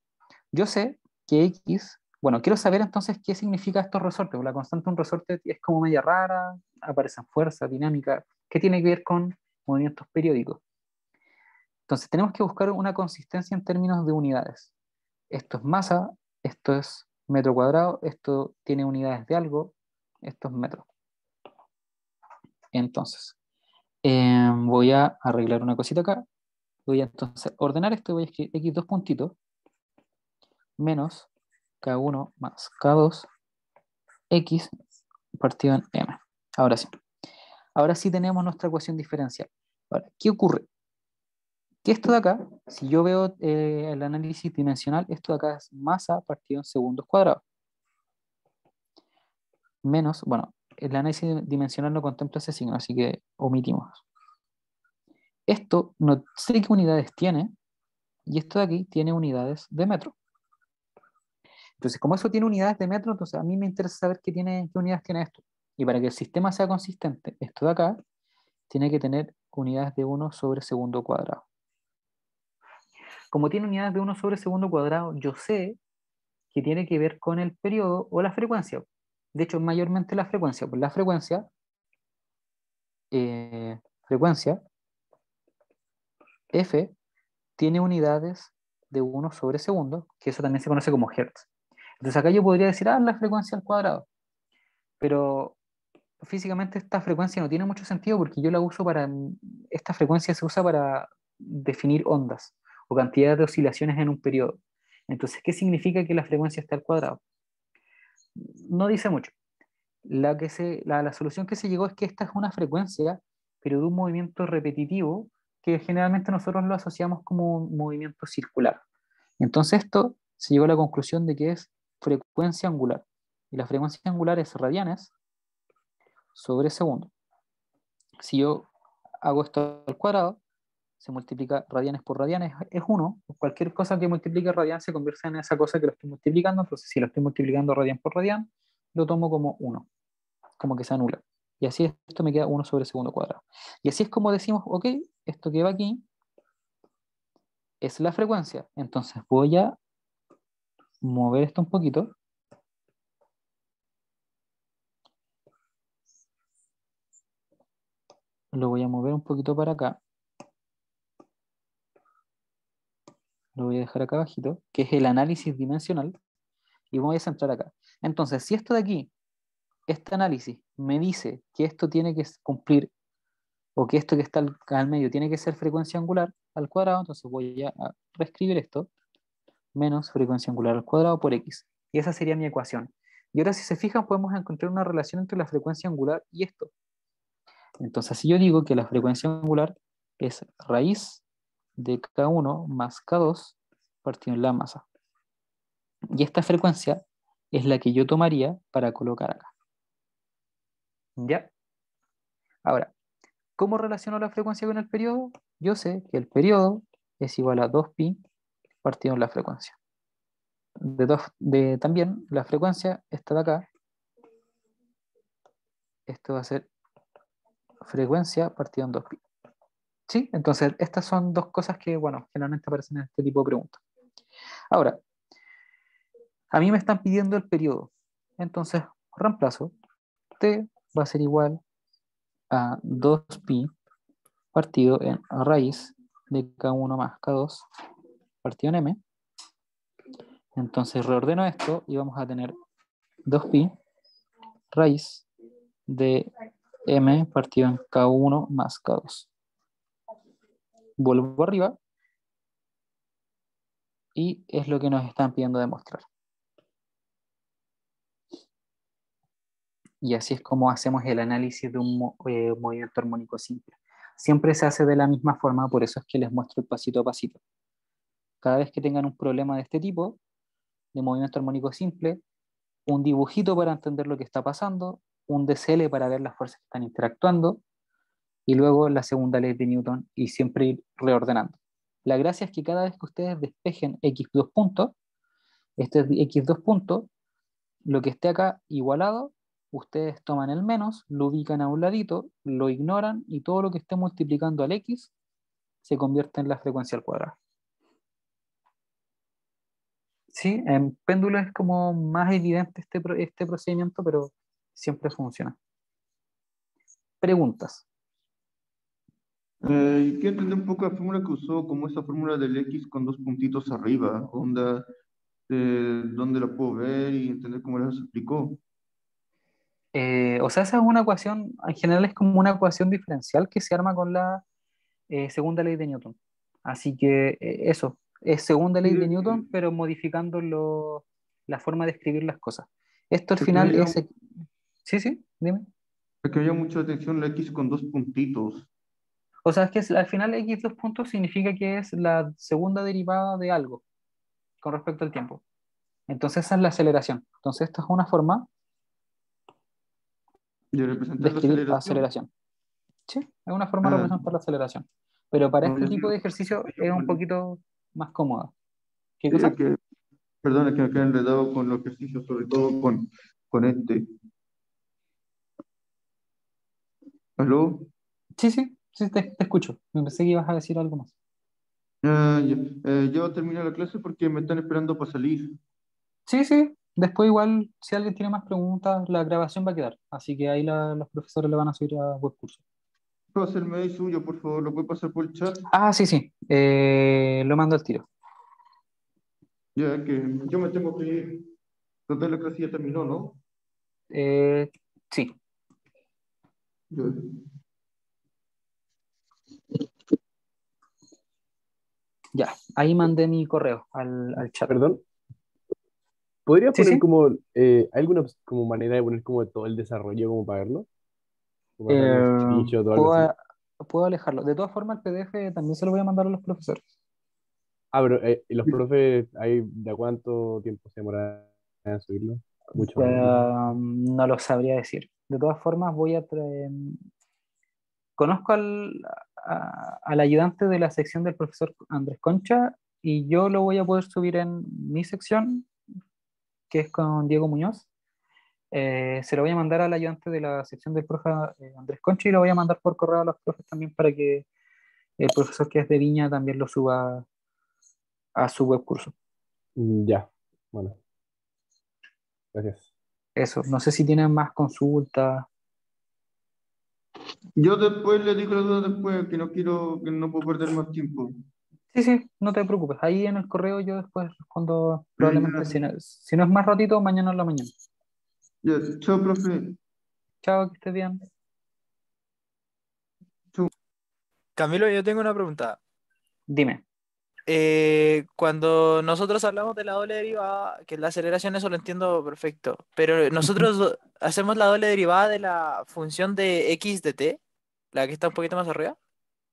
Yo sé que X, bueno, quiero saber entonces qué significa estos resortes. La constante de un resorte es como media rara, aparecen fuerzas, dinámica. ¿Qué tiene que ver con movimientos periódicos? Entonces tenemos que buscar una consistencia en términos de unidades. Esto es masa, esto es metro cuadrado, esto tiene unidades de algo, esto es metro. Entonces, voy a arreglar una cosita acá. Voy a entonces ordenar esto y voy a escribir X dos puntitos menos K1 más K2 X partido en M. Ahora sí. Ahora sí tenemos nuestra ecuación diferencial. Ahora, ¿qué ocurre? Que esto de acá, si yo veo el análisis dimensional, esto de acá es masa partido en segundos cuadrados. Menos, bueno, el análisis dimensional no contempla ese signo, así que omitimos. Esto no sé qué unidades tiene, y esto de aquí tiene unidades de metro. Entonces, como eso tiene unidades de metro, entonces a mí me interesa saber qué unidades tiene esto. Y para que el sistema sea consistente, esto de acá tiene que tener unidades de 1 sobre segundo cuadrado. Como tiene unidades de 1 sobre segundo cuadrado, yo sé que tiene que ver con el periodo o la frecuencia. De hecho, mayormente la frecuencia. Pues la frecuencia F tiene unidades de 1 sobre segundo, que eso también se conoce como hertz. Entonces acá yo podría decir, la frecuencia al cuadrado. Pero físicamente esta frecuencia no tiene mucho sentido porque yo la uso esta frecuencia se usa para definir ondas o cantidad de oscilaciones en un periodo. Entonces, ¿qué significa que la frecuencia está al cuadrado? No dice mucho. La solución que se llegó es que esta es una frecuencia, pero de un movimiento repetitivo que generalmente nosotros lo asociamos como un movimiento circular. Entonces esto se llegó a la conclusión de que es frecuencia angular. Y la frecuencia angular es radianes sobre segundo. Si yo hago esto al cuadrado, se multiplica radianes por radianes, es 1. Cualquier cosa que multiplique radian se convierte en esa cosa que lo estoy multiplicando. Entonces, si lo estoy multiplicando radian por radian, lo tomo como 1, como que se anula. Y así esto me queda 1 sobre segundo cuadrado. Y así es como decimos, ok, esto que va aquí es la frecuencia. Entonces voy a mover esto un poquito. Lo voy a mover un poquito para acá. Lo voy a dejar acá abajito, que es el análisis dimensional. Y voy a centrar acá. Entonces, si esto de aquí, este análisis, me dice que esto tiene que cumplir, o que esto que está al medio tiene que ser frecuencia angular al cuadrado, entonces voy a reescribir esto, menos frecuencia angular al cuadrado por x. Y esa sería mi ecuación. Y ahora si se fijan podemos encontrar una relación entre la frecuencia angular y esto. Entonces si yo digo que la frecuencia angular es raíz de K1 más K2 partido en la masa. Y esta frecuencia es la que yo tomaría para colocar acá. ¿Ya? Ahora, ¿cómo relaciono la frecuencia con el periodo? Yo sé que el periodo es igual a 2pi partido en la frecuencia. También la frecuencia está de acá. Esto va a ser frecuencia partido en 2pi. ¿Sí? Entonces, estas son dos cosas que, bueno, generalmente aparecen en este tipo de preguntas. Ahora, a mí me están pidiendo el periodo. Entonces, reemplazo. T va a ser igual a 2pi partido en raíz de K1 más K2 partido en M. Entonces reordeno esto y vamos a tener 2pi raíz de M partido en K1 más K2. Vuelvo arriba y es lo que nos están pidiendo demostrar. Y así es como hacemos el análisis de un movimiento armónico simple. Siempre se hace de la misma forma, por eso es que les muestro el pasito a pasito. Cada vez que tengan un problema de este tipo, de movimiento armónico simple, un dibujito para entender lo que está pasando, un DCL para ver las fuerzas que están interactuando, y luego la segunda ley de Newton, y siempre ir reordenando. La gracia es que cada vez que ustedes despejen x2 puntos, este x2 puntos, lo que esté acá igualado, ustedes toman el menos, lo ubican a un ladito, lo ignoran, y todo lo que esté multiplicando al x se convierte en la frecuencia al cuadrado. Sí, en péndulo es como más evidente este procedimiento, pero siempre funciona. Preguntas. Quiero entender un poco la fórmula que usó, como esa fórmula del X con dos puntitos arriba, onda, dónde la puedo ver y entender cómo la se explicó. O sea, esa es una ecuación, en general es como una ecuación diferencial que se arma con la segunda ley de Newton. Así que eso, es segunda ley Sí, de Newton, pero modificando la forma de escribir las cosas. Esto al es que me final llama, es... Sí, sí, dime. es que me llama mucho la atención la X con dos puntitos. O sea, es que al final x dos puntos significa que es la segunda derivada de algo con respecto al tiempo. Entonces esa es la aceleración. Entonces esta es una forma De de representar la escribir aceleración. aceleración. Sí, es una forma de Ah, representar la aceleración. Pero para no, este tipo de ejercicio es un poquito más cómoda. ¿Qué sí, cosa? perdona que me quedé enredado con los ejercicios, sobre todo con este. ¿Aló? Sí, sí, sí, te escucho. Me pensé que ibas a decir algo más. Ah, ya. Ya voy a terminar la clase porque me están esperando para salir. Sí, sí. Después igual, si alguien tiene más preguntas, la grabación va a quedar. Así que ahí los profesores le van a subir a web curso. Puedo hacerme ahí suyo, por favor, lo puede pasar por el chat. Ah, sí, sí. Lo mando al tiro. Ya que yo me tengo que ir. Total, la clase ya terminó, ¿no? Eh, sí. Ya. Ya, ahí mandé mi correo al chat. Perdón, ¿podrías Sí, poner sí. como alguna como manera de poner como todo el desarrollo como para verlo? O pasar un Eh, screenshot o algo así. puedo, puedo alejarlo. De todas formas, el PDF también se lo voy a mandar a los profesores. Ah, pero ¿y los profes, ahí de cuánto tiempo se demoran en subirlo? Mucho menos, quizás. No lo sabría decir. De todas formas, voy a traer. Conozco al ayudante de la sección del profesor Andrés Concha y yo lo voy a poder subir en mi sección, que es con Diego Muñoz. Se lo voy a mandar al ayudante de la sección del profe Andrés Concha y lo voy a mandar por correo a los profes también para que el profesor que es de Viña también lo suba a su web curso. Ya, bueno, gracias. Eso, no sé si tienen más consultas. Yo después le digo las dudas después, que no quiero, que no puedo perder más tiempo. Sí, sí, no te preocupes. Ahí en el correo yo después respondo probablemente, Ya, si no es más ratito, mañana en la mañana. ya, chao, profe. Chao, que estés bien. Chao. Camilo, yo tengo una pregunta. Dime. Cuando nosotros hablamos de la doble derivada, que la aceleración eso lo entiendo perfecto, pero Ujú. nosotros hacemos la doble derivada de la función de x de t, la que está un poquito más arriba.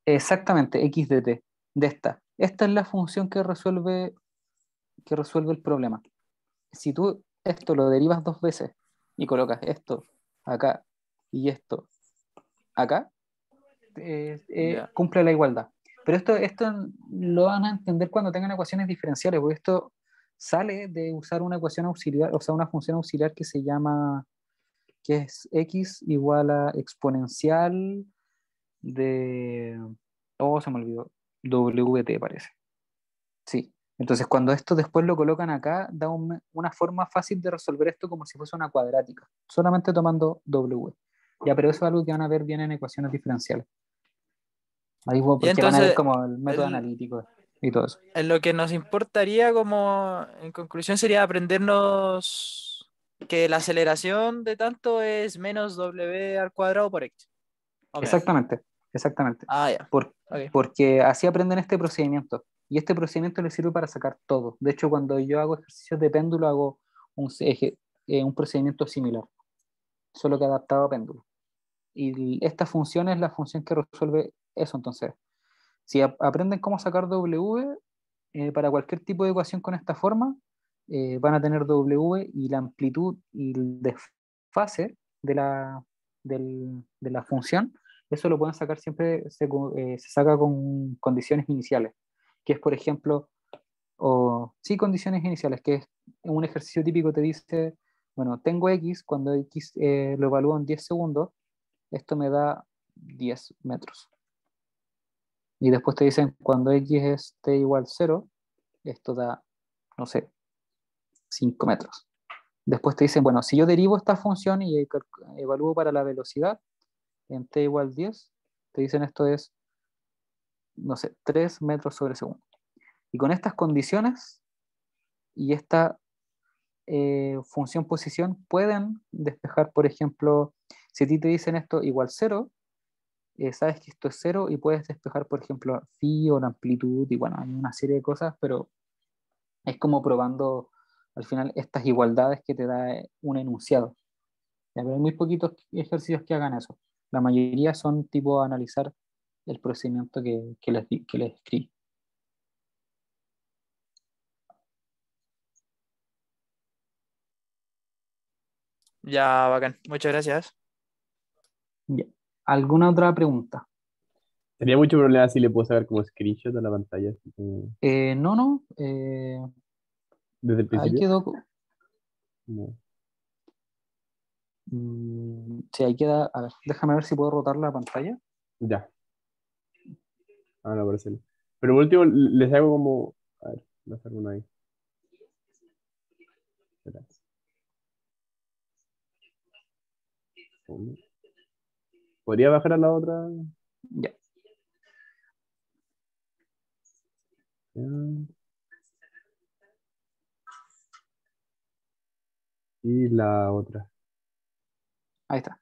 Exactamente, x de t, de esta. Esta es la función que resuelve el problema. Si tú esto lo derivas dos veces y colocas esto acá y esto acá, Ya. cumple la igualdad. Pero esto lo van a entender cuando tengan ecuaciones diferenciales, porque esto sale de usar una ecuación auxiliar, o sea, una función auxiliar que se llama, que es x igual a exponencial de, oh, se me olvidó, wt parece. Sí. Entonces, cuando esto después lo colocan acá, da una forma fácil de resolver esto como si fuese una cuadrática, solamente tomando w. Ya, pero eso es algo que van a ver bien en ecuaciones diferenciales. Ahí Y porque van a ver entonces, como el método el- analítico y todo eso. en lo que nos importaría como en conclusión sería aprendernos que la aceleración de tanto es menos w al cuadrado por x, o menos. Exactamente, exactamente. Ah, ya. Por- Ok. Porque así aprenden este procedimiento. Y este procedimiento les sirve para sacar todo. De hecho, cuando yo hago ejercicios de péndulo, hago un procedimiento similar, solo que adaptado a péndulo. Y esta función es la función que resuelve eso. Entonces, si aprenden cómo sacar W, para cualquier tipo de ecuación con esta forma, van a tener W y la amplitud y el desfase de la función, eso lo pueden sacar siempre, se saca con condiciones iniciales, que es, por ejemplo, o sí, condiciones iniciales, que es un ejercicio típico te dice, bueno, tengo X, cuando X lo evalúo en 10 segundos, esto me da 10 metros. Y después te dicen, cuando X esté igual 0, esto da, no sé, 5 metros. Después te dicen, bueno, si yo derivo esta función y evalúo para la velocidad en t igual 10, te dicen esto es, no sé, 3 metros sobre segundo. Y con estas condiciones y esta función posición pueden despejar, por ejemplo, si a ti te dicen esto igual 0, sabes que esto es 0 y puedes despejar, por ejemplo, phi o la amplitud y bueno, hay una serie de cosas, pero es como probando al final estas igualdades que te da un enunciado. Ya, pero hay muy poquitos ejercicios que hagan eso. La mayoría son tipo analizar el procedimiento que les escribí. Ya, bacán. Muchas gracias. Ya. ¿Alguna otra pregunta? Sería mucho problema si le puedo sacar como screenshot a la pantalla, así como No, no. desde el Ahí principio. quedó. Como- Sí, ahí queda. A ver, déjame ver si puedo rotar la pantalla. Ya, no, parece. Pero por último, les hago como. A ver, les hago una ahí. Espera. ¿Podría bajar a la otra? Ya. Ya. Y la otra. Ahí está.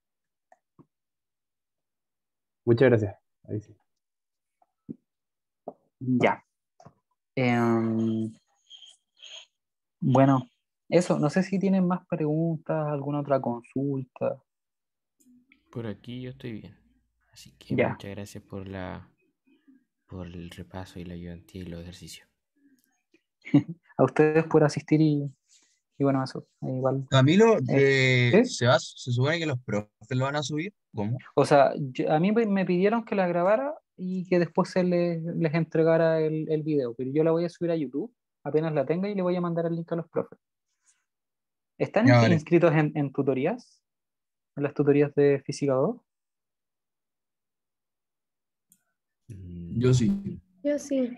Muchas gracias. Ahí sí. Ya. Em, bueno, eso, no sé si tienen más preguntas, alguna otra consulta. Por aquí yo estoy bien. Así que Ya, muchas gracias por el repaso y la ayudantía y los ejercicios. a ustedes por asistir y bueno, eso, igual. Camilo, ¿Sí? se supone que los profes lo van a subir. ¿Cómo? O sea, a mí me pidieron que la grabara y que después les entregara el video, pero yo la voy a subir a YouTube apenas la tenga y le voy a mandar el link a los profes. ¿Están Ya, vale. inscritos en tutorías? ¿En las tutorías de Física 2? Yo sí. Yo sí.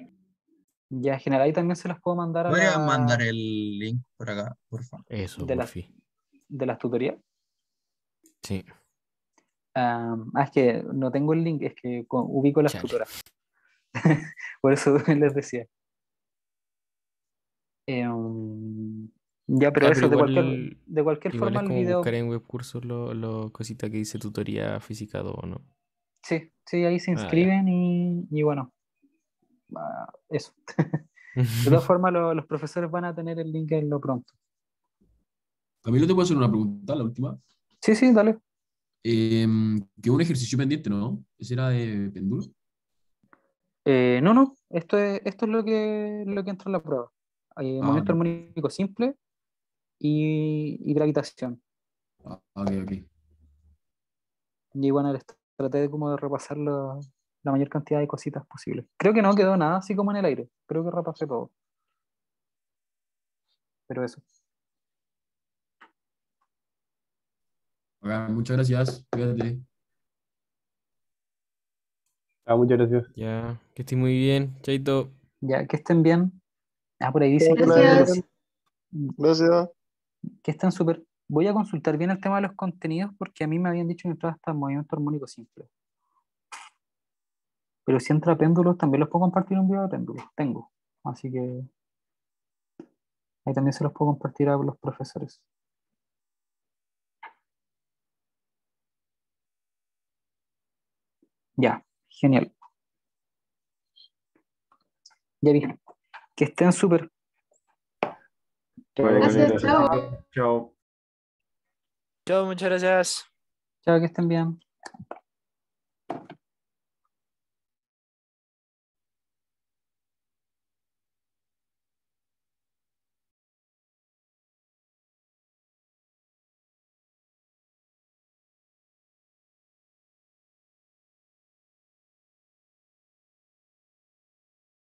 Ya, en general ahí también se las puedo mandar a ¿Podrías mandar la el link por acá, por favor? Eso, de por las fin. de las tutorías. Sí, Es que no tengo el link, es que ubico las chale. tutoras. Por eso les decía. Ya, pero Ya, eso, pero de cualquier igual forma es el como buscar video. en webcursos lo cosita que dice tutoría física 2, ¿no? Sí, sí, ahí se Ah, ya. inscriben y bueno, eso. De todas formas, los profesores van a tener el link en lo pronto. Camilo, te puedo hacer una pregunta, la última. Sí, sí, dale. Que un ejercicio pendiente, ¿no? Ese era de péndulo. No, esto es lo que entra en la prueba. Ah, Movimiento ok. armónico simple y gravitación. Ok, ok. Y bueno, traté de como de repasar la mayor cantidad de cositas posibles. Creo que no quedó nada así como en el aire. Creo que repasé todo. Pero eso. Ok, muchas gracias. Cuídate. Muchas gracias. Ya, que estés muy bien, chaito. Ya, que estén bien. Por ahí dicen que Gracias. Gracias. que están súper. Voy a consultar bien el tema de los contenidos porque a mí me habían dicho que entraba hasta el movimiento armónico simple. Pero si entra péndulos, también los puedo compartir un video de péndulos. Tengo. Así que ahí también se los puedo compartir a los profesores. Ya, genial. Ya vi. Que estén súper. Vale, Gracias, Camilo. chao. Chao. Chao, muchas gracias. Chao, que estén bien.